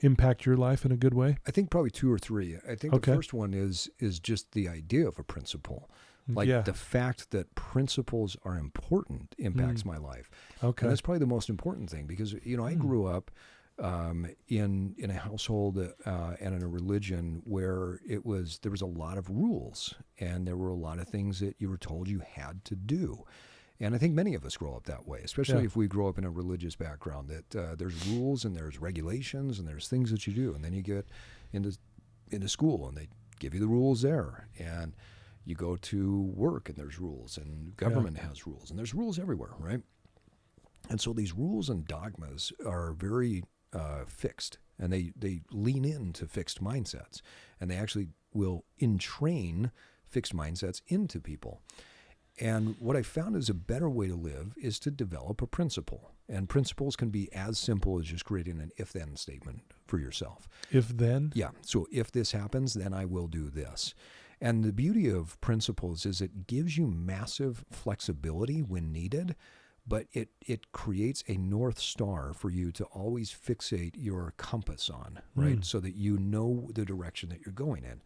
impact your life in a good way? I think probably 2 or 3. I think the first one is just the idea of a principle. Like the fact that principles are important impacts my life. Okay. And that's probably the most important thing because, I grew up in a household and in a religion where there was a lot of rules and there were a lot of things that you were told you had to do. And I think many of us grow up that way, especially if we grow up in a religious background, that there's rules and there's regulations and there's things that you do. And then you get into school and they give you the rules there. And you go to work and there's rules, and government has rules, and there's rules everywhere, right? And so these rules and dogmas are very fixed, and they lean into fixed mindsets, and they actually will entrain fixed mindsets into people. And what I found is a better way to live is to develop a principle. And principles can be as simple as just creating an if-then statement for yourself. If-then? Yeah. So if this happens, then I will do this. And the beauty of principles is it gives you massive flexibility when needed, but it creates a North Star for you to always fixate your compass on, right? So that you know the direction that you're going in.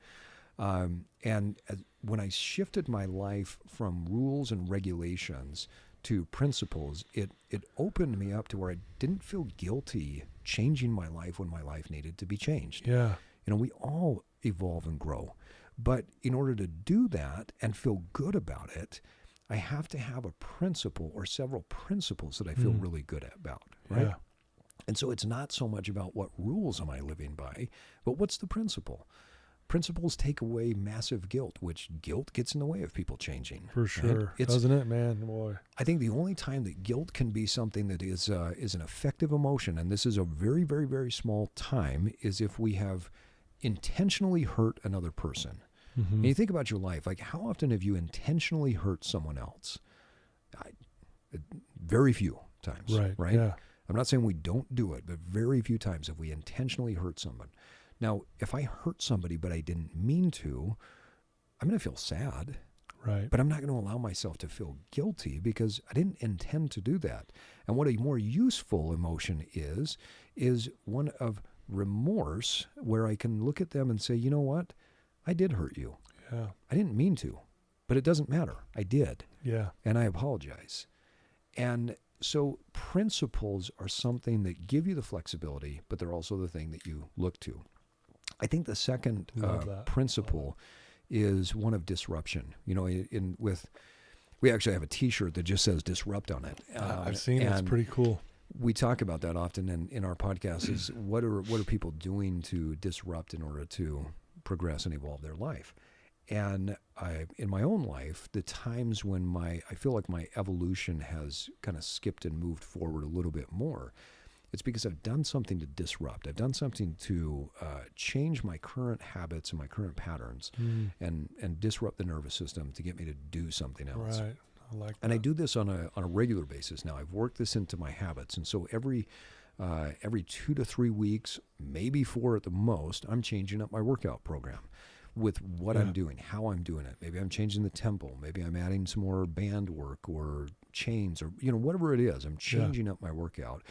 When I shifted my life from rules and regulations to principles, it opened me up to where I didn't feel guilty changing my life when my life needed to be changed. Yeah. We all evolve and grow. But in order to do that and feel good about it, I have to have a principle or several principles that I feel really good about, right? Yeah. And so it's not so much about what rules am I living by, but what's the principle? Principles take away massive guilt, which guilt gets in the way of people changing. For sure. Right? Doesn't it, man? Boy. I think the only time that guilt can be something that is an effective emotion, and this is a very, very, very small time, is if we have intentionally hurt another person. And you think about your life, like how often have you intentionally hurt someone else? Very few times, right? Yeah. I'm not saying we don't do it, but very few times have we intentionally hurt someone. Now, if I hurt somebody but I didn't mean to, I'm going to feel sad. Right. But I'm not going to allow myself to feel guilty because I didn't intend to do that. And what a more useful emotion is one of remorse, where I can look at them and say, you know what? I did hurt you. Yeah. I didn't mean to, but it doesn't matter. I did. Yeah. And I apologize. And so principles are something that give you the flexibility, but they're also the thing that you look to. I think the second principle is one of disruption. We actually have a T-shirt that just says "disrupt" on it. I've seen it. It's pretty cool. We talk about that often in our podcast. Is what are people doing to disrupt in order to progress and evolve their life? And in my own life, the times when I feel like my evolution has kind of skipped and moved forward a little bit more, it's because I've done something to disrupt. I've done something to change my current habits and my current patterns and disrupt the nervous system to get me to do something else. Right. I like that. And I do this on a regular basis now. I've worked this into my habits. And so every 2 to 3 weeks, maybe 4 at the most, I'm changing up my workout program with what I'm doing, how I'm doing it. Maybe I'm changing the tempo. Maybe I'm adding some more band work or chains or, whatever it is. I'm changing up my workout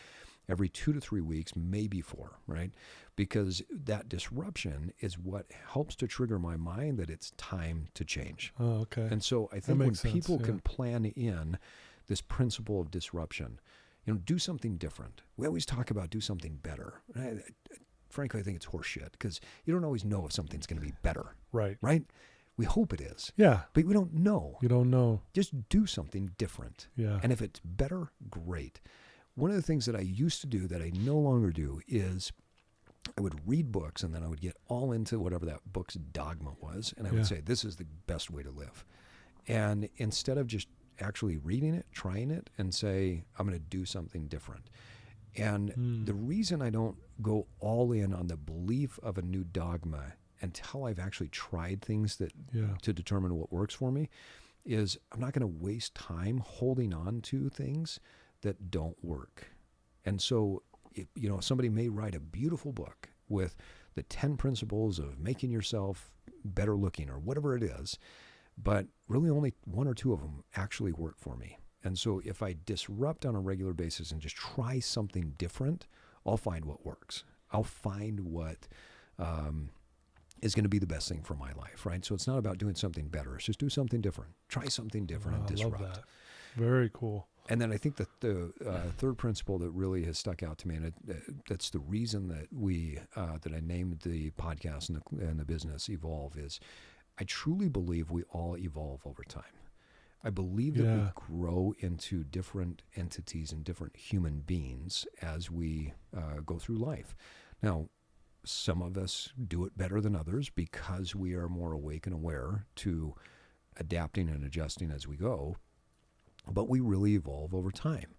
every 2 to 3 weeks, maybe 4, right? Because that disruption is what helps to trigger my mind that it's time to change. Oh, okay. And so I think when people can plan in this principle of disruption, do something different. We always talk about do something better. Frankly, I think it's horseshit because you don't always know if something's going to be better. Right. Right? We hope it is. Yeah. But we don't know. You don't know. Just do something different. Yeah. And if it's better, great. One of the things that I used to do that I no longer do is I would read books and then I would get all into whatever that book's dogma was. And I would say, this is the best way to live. And instead of just actually reading it, trying it, and say, I'm going to do something different. And the reason I don't go all in on the belief of a new dogma until I've actually tried things that to determine what works for me is I'm not going to waste time holding on to things that don't work. And so, somebody may write a beautiful book with the 10 principles of making yourself better looking or whatever it is, but really only one or two of them actually work for me. And so if I disrupt on a regular basis and just try something different, I'll find what works. I'll find what is going to be the best thing for my life, right? So it's not about doing something better. It's just do something different. Try something different and disrupt. I love that. Very cool. And then I think that the third principle that really has stuck out to me, and that's the reason that that I named the podcast and the business Evolve, is I truly believe we all evolve over time. I believe that we grow into different entities and different human beings as we go through life. Now, some of us do it better than others because we are more awake and aware to adapting and adjusting as we go. But we really evolve over time.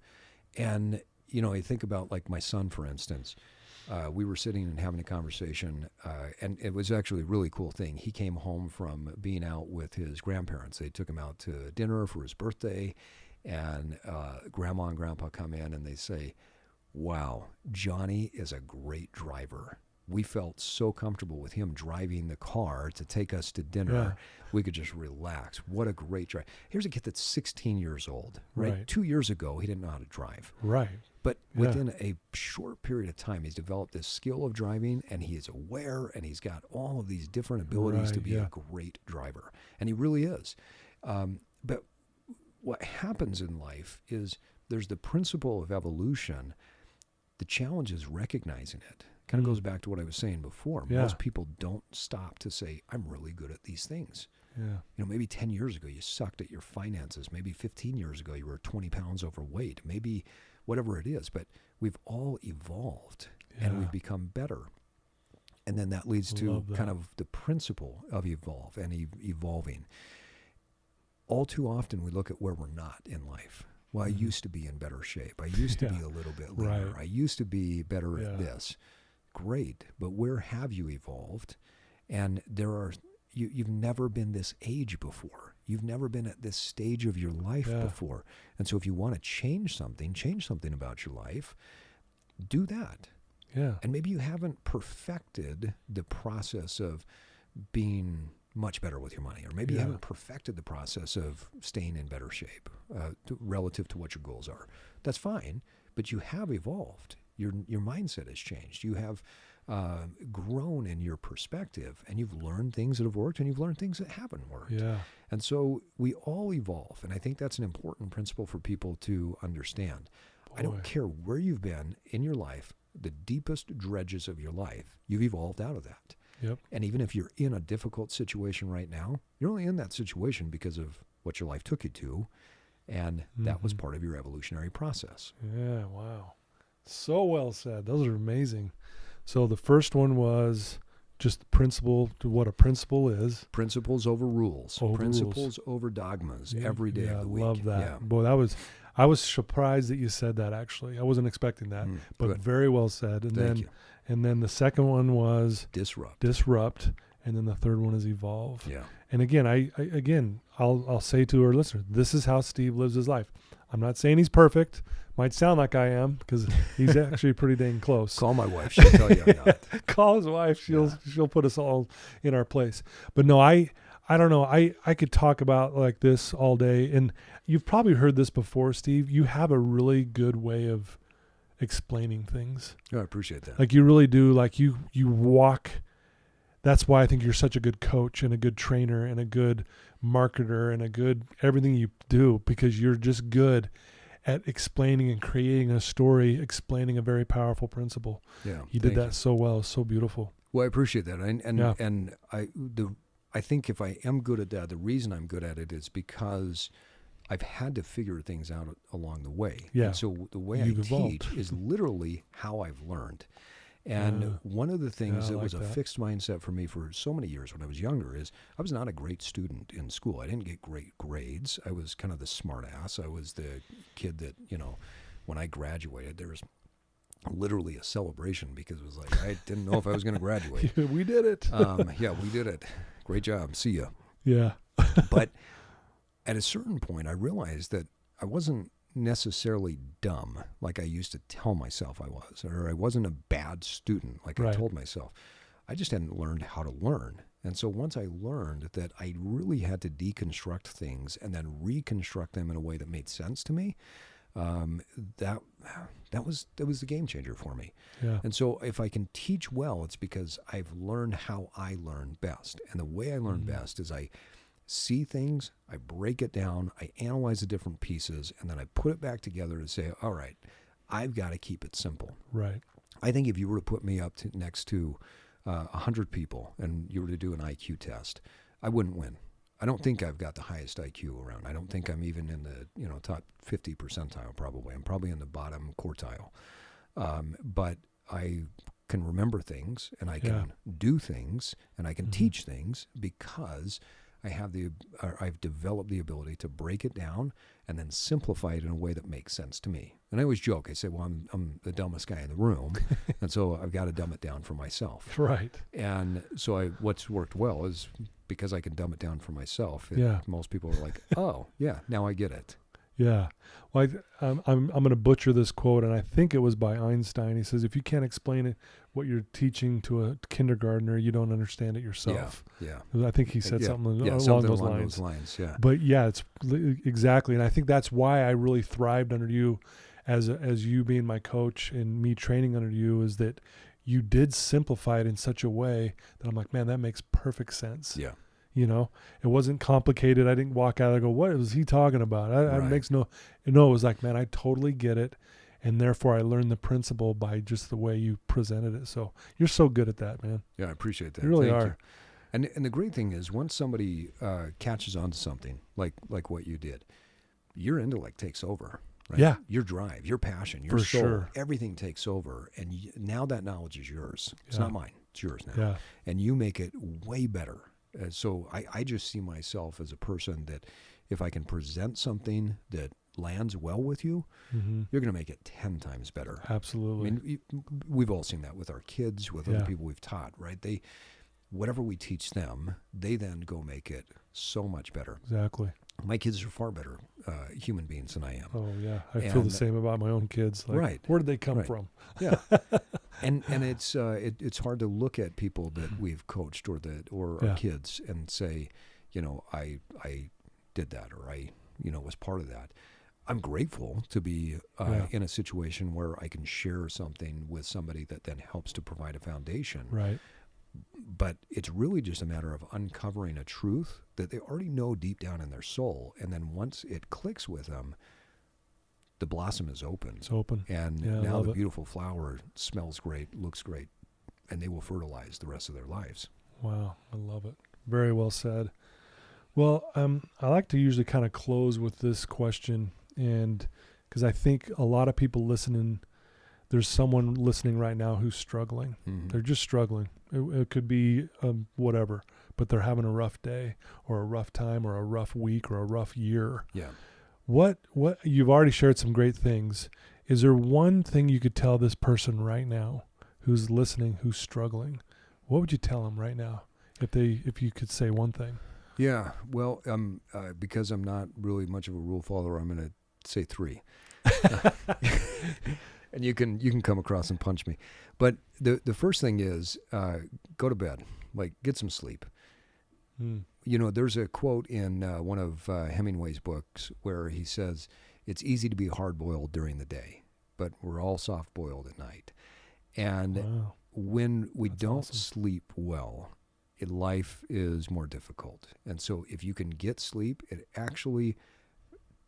And, I think about like my son, for instance. We were sitting and having a conversation, and it was actually a really cool thing. He came home from being out with his grandparents. They took him out to dinner for his birthday, and Grandma and Grandpa come in and they say, "Wow, Johnny is a great driver." We felt so comfortable with him driving the car to take us to dinner. Yeah. We could just relax. What a great drive. Here's a kid that's 16 years old, right? 2 years ago, he didn't know how to drive. Right. But within a short period of time, he's developed this skill of driving, and he is aware, and he's got all of these different abilities to be a great driver. And he really is. But what happens in life is there's the principle of evolution. The challenge is recognizing it. Kind of goes back to what I was saying before. Yeah. Most people don't stop to say, I'm really good at these things. Yeah. Maybe 10 years ago you sucked at your finances. Maybe 15 years ago you were 20 pounds overweight. Maybe whatever it is. But we've all evolved and we've become better. And then that leads to kind of the principle of evolve and evolving. All too often we look at where we're not in life. Well, I used to be in better shape. I used to be a little bit leaner. I used to be better at this. Great, but where have you evolved? And you've never been this age before. You've never been at this stage of your life before. And so if you want to change something about your life, do that. Yeah. And maybe you haven't perfected the process of being much better with your money, or maybe you haven't perfected the process of staying in better shape relative to what your goals are. That's fine, but you have evolved. Your mindset has changed. You have grown in your perspective, and you've learned things that have worked, and you've learned things that haven't worked. Yeah. And so we all evolve, and I think that's an important principle for people to understand. I don't care where you've been in your life, the deepest dredges of your life, you've evolved out of that. Yep. And even if you're in a difficult situation right now, you're only in that situation because of what your life took you to, and that was part of your evolutionary process. Yeah, wow. So well said. Those are amazing. So the first one was just the principle to what a principle is. Principles over rules. Principles over dogmas every day of the week. I love that. Yeah. Boy, I was surprised that you said that, actually. I wasn't expecting that, but good. Very well said. And Thank you. And then the second one was disrupt, and then the third one is evolve. Yeah. And again, I'll say to our listeners, this is how Steve lives his life. I'm not saying he's perfect. Might sound like I am, because he's actually pretty dang close. Call my wife; she'll tell you I'm not. Call his wife; she'll put us all in our place. But no, I don't know. I could talk about like this all day, and you've probably heard this before, Steve. You have a really good way of explaining things. Oh, I appreciate that. Like you really do. Like you walk. That's why I think you're such a good coach and a good trainer and a good marketer and a good everything you do, because you're just good at explaining and creating a story, explaining a very powerful principle. Yeah, you did that so well. So beautiful. Well, I appreciate that. And I think if I am good at that, the reason I'm good at it is because I've had to figure things out along the way. Yeah. And so the way I teach is literally how I've learned. And one of the things that was a fixed mindset for me for so many years when I was younger is I was not a great student in school. I didn't get great grades. I was kind of the smart ass. I was the kid that, when I graduated, there was literally a celebration because it was like, I didn't know if I was going to graduate. We did it. Yeah, we did it. Great job. See ya. Yeah. But at a certain point, I realized that I wasn't necessarily dumb like I used to tell myself I was, or I wasn't a bad student like I told myself. I just hadn't learned how to learn. And so once I learned that I really had to deconstruct things and then reconstruct them in a way that made sense to me, that was the game changer for me. Yeah. And so if I can teach well, it's because I've learned how I learn best. And the way I learn best is I see things, I break it down, I analyze the different pieces, and then I put it back together to say, all right, I've got to keep it simple. Right. I think if you were to put me up next to 100 people and you were to do an IQ test, I wouldn't win. I don't think I've got the highest IQ around. I don't think I'm even in the top 50 percentile probably. I'm probably in the bottom quartile. But I can remember things, and I can do things, and I can teach things because I've developed the ability to break it down and then simplify it in a way that makes sense to me. And I always joke. I say, well, I'm the dumbest guy in the room, and so I've got to dumb it down for myself. Right. And so what's worked well is because I can dumb it down for myself. Most people are like, oh, yeah, now I get it. Yeah. Well, I'm going to butcher this quote, and I think it was by Einstein. He says, if you can't explain what you're teaching to a kindergartner, you don't understand it yourself. Yeah. I think he said something along those lines. Yeah. But yeah, it's exactly. And I think that's why I really thrived under you as you being my coach and me training under you, is that you did simplify it in such a way that I'm like, man, that makes perfect sense. Yeah. It wasn't complicated. I didn't walk out and go, what was he talking about? It makes it was like, man, I totally get it. And therefore I learned the principle by just the way you presented it. So you're so good at that, man. Yeah, I appreciate that. You really Thank are. you. And the great thing is once somebody catches on to something like what you did, your intellect takes over. Right? Yeah. Your drive, your passion, your For soul, sure. everything takes over. And now that knowledge is yours. It's Yeah. not mine. It's yours now. Yeah. And you make it way better. So I just see myself as a person that if I can present something that lands well with you, you're going to make it 10 times better. Absolutely. I mean, we've all seen that with our kids, with other people we've taught, right? Whatever we teach them, they then go make it so much better. Exactly. My kids are far better human beings than I am. Oh yeah, I feel the same about my own kids. Like, right. Where did they come from? Yeah. And it's hard to look at people that we've coached or our kids and say, I did that, or I was part of that. I'm grateful to be in a situation where I can share something with somebody that then helps to provide a foundation. Right. But it's really just a matter of uncovering a truth that they already know deep down in their soul. And then once it clicks with them, the blossom is open. It's open. And now the beautiful flower smells great, looks great, and they will fertilize the rest of their lives. Wow. I love it. Very well said. Well, I like to usually kind of close with this question, and because I think a lot of people listening, there's someone listening right now who's struggling. Mm-hmm. They're just struggling. It could be whatever, but they're having a rough day or a rough time or a rough week or a rough year. Yeah. What you've already shared some great things. Is there one thing you could tell this person right now who's listening, who's struggling? What would you tell them right now if you could say one thing? Yeah. Well, because I'm not really much of a rule follower, I'm going to say 3. And you can come across and punch me. But the first thing is go to bed, like get some sleep. There's a quote in one of Hemingway's books where he says, it's easy to be hard-boiled during the day, but we're all soft-boiled at night. And when we don't sleep well, life is more difficult. And so if you can get sleep, it actually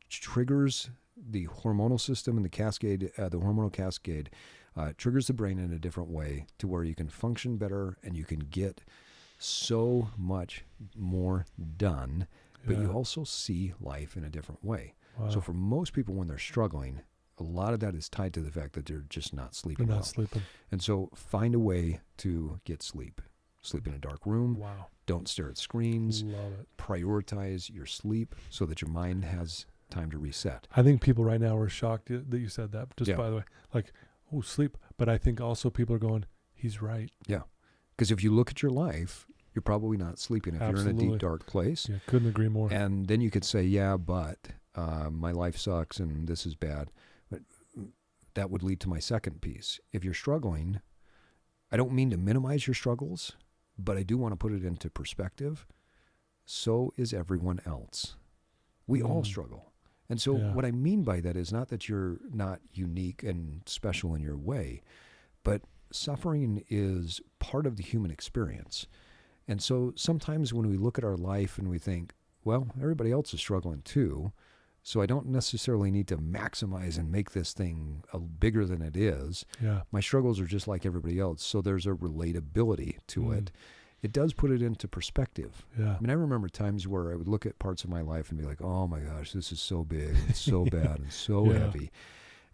triggers the hormonal system and the hormonal cascade triggers the brain in a different way to where you can function better and you can get so much more done, but you also see life in a different way. Wow. So for most people when they're struggling, a lot of that is tied to the fact that they're just not sleeping well. Sleeping. And so find a way to get sleep. Sleep in a dark room. Wow. Don't stare at screens. Love it. Prioritize your sleep so that your mind has time to reset. I think people right now are shocked that you said that, just by the way. Like, oh, sleep. But I think also people are going, he's right. Yeah. Because if you look at your life, you're probably not sleeping if you're in a deep, dark place. Yeah, couldn't agree more. And then you could say, yeah, but my life sucks and this is bad. But that would lead to my second piece. If you're struggling, I don't mean to minimize your struggles, but I do want to put it into perspective. So is everyone else. We all struggle. And so what I mean by that is not that you're not unique and special in your way, but suffering is part of the human experience. And so sometimes when we look at our life and we think, well, everybody else is struggling too, so I don't necessarily need to maximize and make this thing bigger than it is. Yeah. My struggles are just like everybody else. So there's a relatability to it. It does put it into perspective. Yeah. I mean, I remember times where I would look at parts of my life and be like, oh my gosh, this is so big and so bad and so heavy.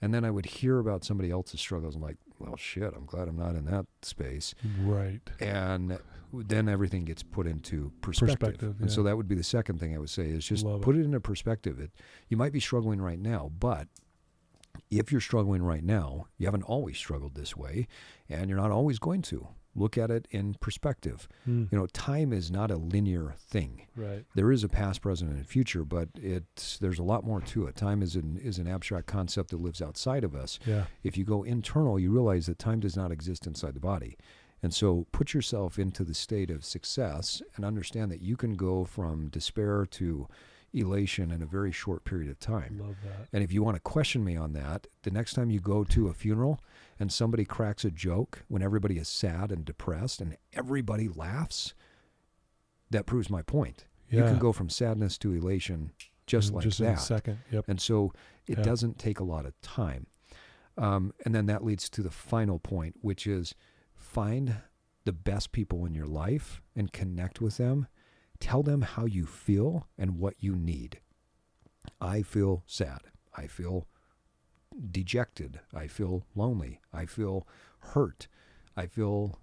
And then I would hear about somebody else's struggles and like, well, shit, I'm glad I'm not in that space. Right. And then everything gets put into perspective. And so that would be the second thing I would say is just put it into perspective. You might be struggling right now, but if you're struggling right now, you haven't always struggled this way, and you're not always going to. Look at it in perspective. You know, time is not a linear thing. Right. There is a past, present, and future, but there's a lot more to it. Time is an abstract concept that lives outside of us. Yeah. If you go internal, you realize that time does not exist inside the body. And so put yourself into the state of success and understand that you can go from despair to elation in a very short period of time. Love that. And if you want to question me on that, the next time you go to a funeral and somebody cracks a joke when everybody is sad and depressed and everybody laughs, that proves my point. Yeah. You can go from sadness to elation just like that. In a second. Yep. And so it doesn't take a lot of time. And then that leads to the final point, which is find the best people in your life and connect with them. Tell them how you feel and what you need. I feel sad. I feel dejected. I feel lonely. I feel hurt. I feel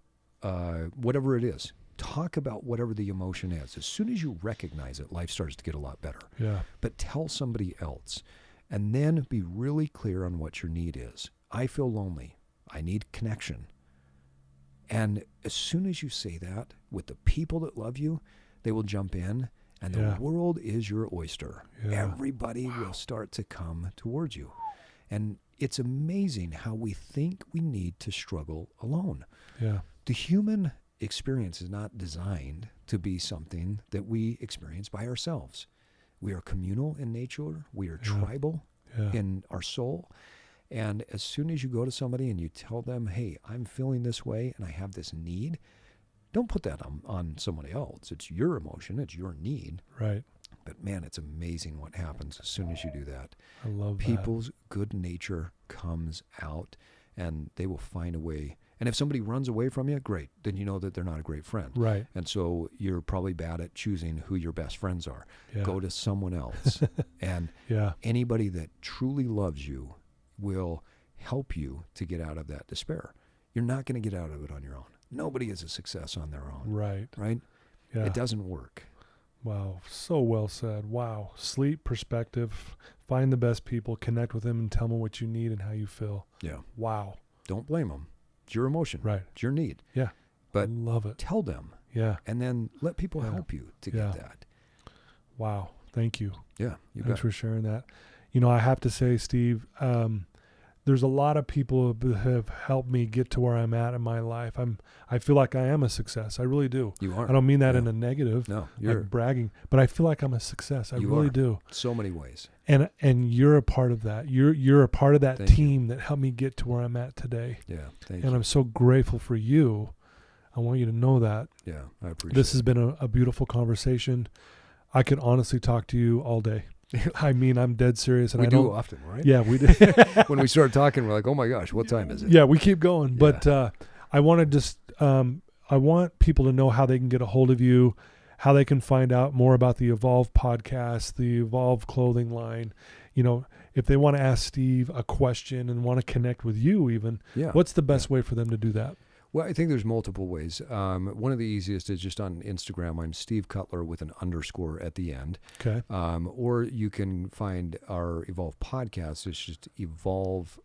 whatever it is. Talk about whatever the emotion is. As soon as you recognize it, life starts to get a lot better. Yeah. But tell somebody else. And then be really clear on what your need is. I feel lonely. I need connection. And as soon as you say that with the people that love you, they will jump in, and the world is your oyster. Yeah. Everybody will start to come towards you. And it's amazing how we think we need to struggle alone. Yeah. The human experience is not designed to be something that we experience by ourselves. We are communal in nature. We are tribal in our soul. And as soon as you go to somebody and you tell them, hey, I'm feeling this way and I have this need, don't put that on somebody else. It's your emotion. It's your need. Right. But, man, it's amazing what happens as soon as you do that. I love that. People's good nature comes out, and they will find a way. And if somebody runs away from you, great. Then you know that they're not a great friend. Right. And so you're probably bad at choosing who your best friends are. Yeah. Go to someone else. And anybody that truly loves you will help you to get out of that despair. You're not going to get out of it on your own. Nobody is a success on their own. Right. Right? Yeah. It doesn't work. Wow. So well said. Wow. Sleep, perspective, find the best people, connect with them, and tell them what you need and how you feel. Yeah. Wow. Don't blame them. It's your emotion. Right. It's your need. Yeah. But I love it. Tell them. Yeah. And then let people help you to get that. Wow. Thank you. Yeah. Thanks for sharing that. You know, I have to say, Steve, there's a lot of people who have helped me get to where I'm at in my life. I feel like I am a success. I really do. You are. I don't mean that in a negative, no, you're like bragging, but I feel like I'm a success. I really do. So many ways. And you're a part of that. You're a part of that team that helped me get to where I'm at today. Yeah. Thank you. And I'm so grateful for you. I want you to know that. Yeah, I appreciate this has been a beautiful conversation. I could honestly talk to you all day. I mean, I'm dead serious. And we do often, right? Yeah, we do. When we start talking, we're like, oh my gosh, what time is it? Yeah, we keep going. Yeah. But I want to just, I want people to know how they can get a hold of you, how they can find out more about the Evolve podcast, the Evolve clothing line. You know, if they want to ask Steve a question and want to connect with you even, what's the best way for them to do that? Well, I think there's multiple ways. One of the easiest is just on Instagram. I'm Steve Cutler with an underscore at the end. Okay. Or you can find our Evolve podcast. It's just Evolve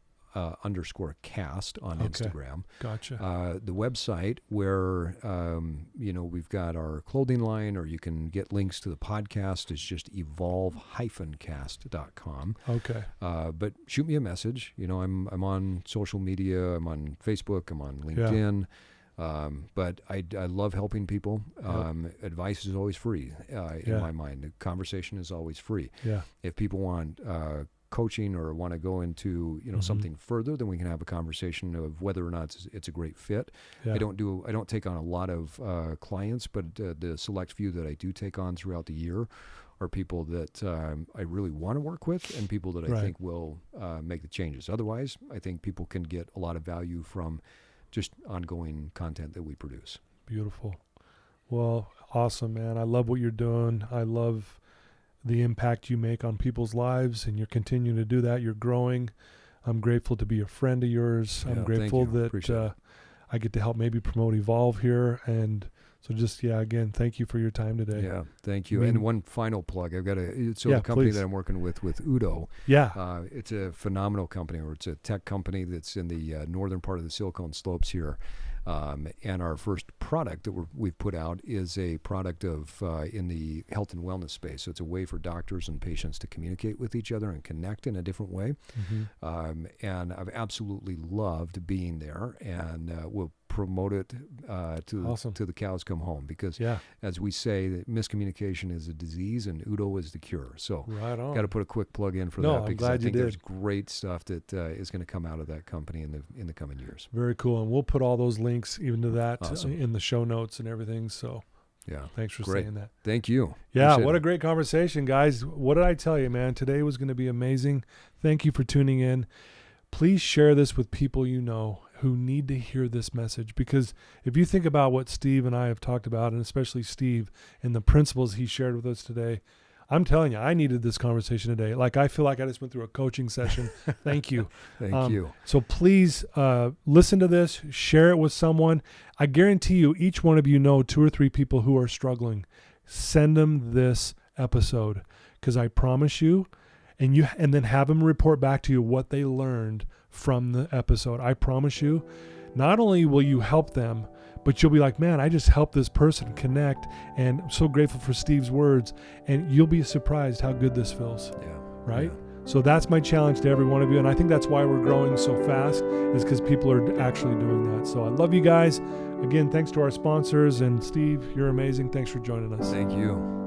underscore cast on Instagram. Gotcha. The website where, we've got our clothing line, or you can get links to the podcast, is just evolve-cast.com. Okay. But shoot me a message. You know, I'm on social media. I'm on Facebook. I'm on LinkedIn. But I love helping people. Advice is always free in my mind. The conversation is always free. Yeah. If people want coaching or want to go into something further, then we can have a conversation of whether or not it's a great fit. Yeah. I don't take on a lot of clients, but the select few that I do take on throughout the year are people that I really want to work with and people that I think will make the changes. Otherwise, I think people can get a lot of value from just ongoing content that we produce. Beautiful. Well, awesome, man. I love what you're doing. I love the impact you make on people's lives, and you're continuing to do that. You're growing. I'm grateful to be a friend of yours. I'm grateful that I get to help maybe promote Evolve here. And so just, again, thank you for your time today. Yeah, thank you. And one final plug. I've got the company that I'm working with Udo. Yeah. It's a phenomenal company, or it's a tech company that's in the northern part of the Silicon Slopes here. And our first product that we've put out is a product of in the health and wellness space. So it's a way for doctors and patients to communicate with each other and connect in a different way. And I've absolutely loved being there, and we'll promote it to the cows come home, because as we say, that miscommunication is a disease and Udo is the cure. So got to put a quick plug in for that, because I think there's great stuff that is going to come out of that company in the coming years. Very cool. And we'll put all those links even to that in the show notes and everything. So thanks for saying that. Thank you. Yeah, what a great conversation, guys. What did I tell you, man? Today was going to be amazing. Thank you for tuning in. Please share this with people you know who need to hear this message, because if you think about what Steve and I have talked about, and especially Steve and the principles he shared with us today, I'm telling you, I needed this conversation today. Like, I feel like I just went through a coaching session. Thank you. Thank you. So please listen to this, share it with someone. I guarantee you, each one of you know 2 or 3 people who are struggling. Send them this episode, because I promise you, and then have them report back to you what they learned from the episode. I promise you, not only will you help them, but you'll be like, man, I just helped this person connect, and I'm so grateful for Steve's words, and you'll be surprised how good this feels. Right? So that's my challenge to every one of you, and I think that's why we're growing so fast, is because people are actually doing that. So I love you guys. Again, thanks to our sponsors, and Steve, you're amazing. Thanks for joining us. Thank you.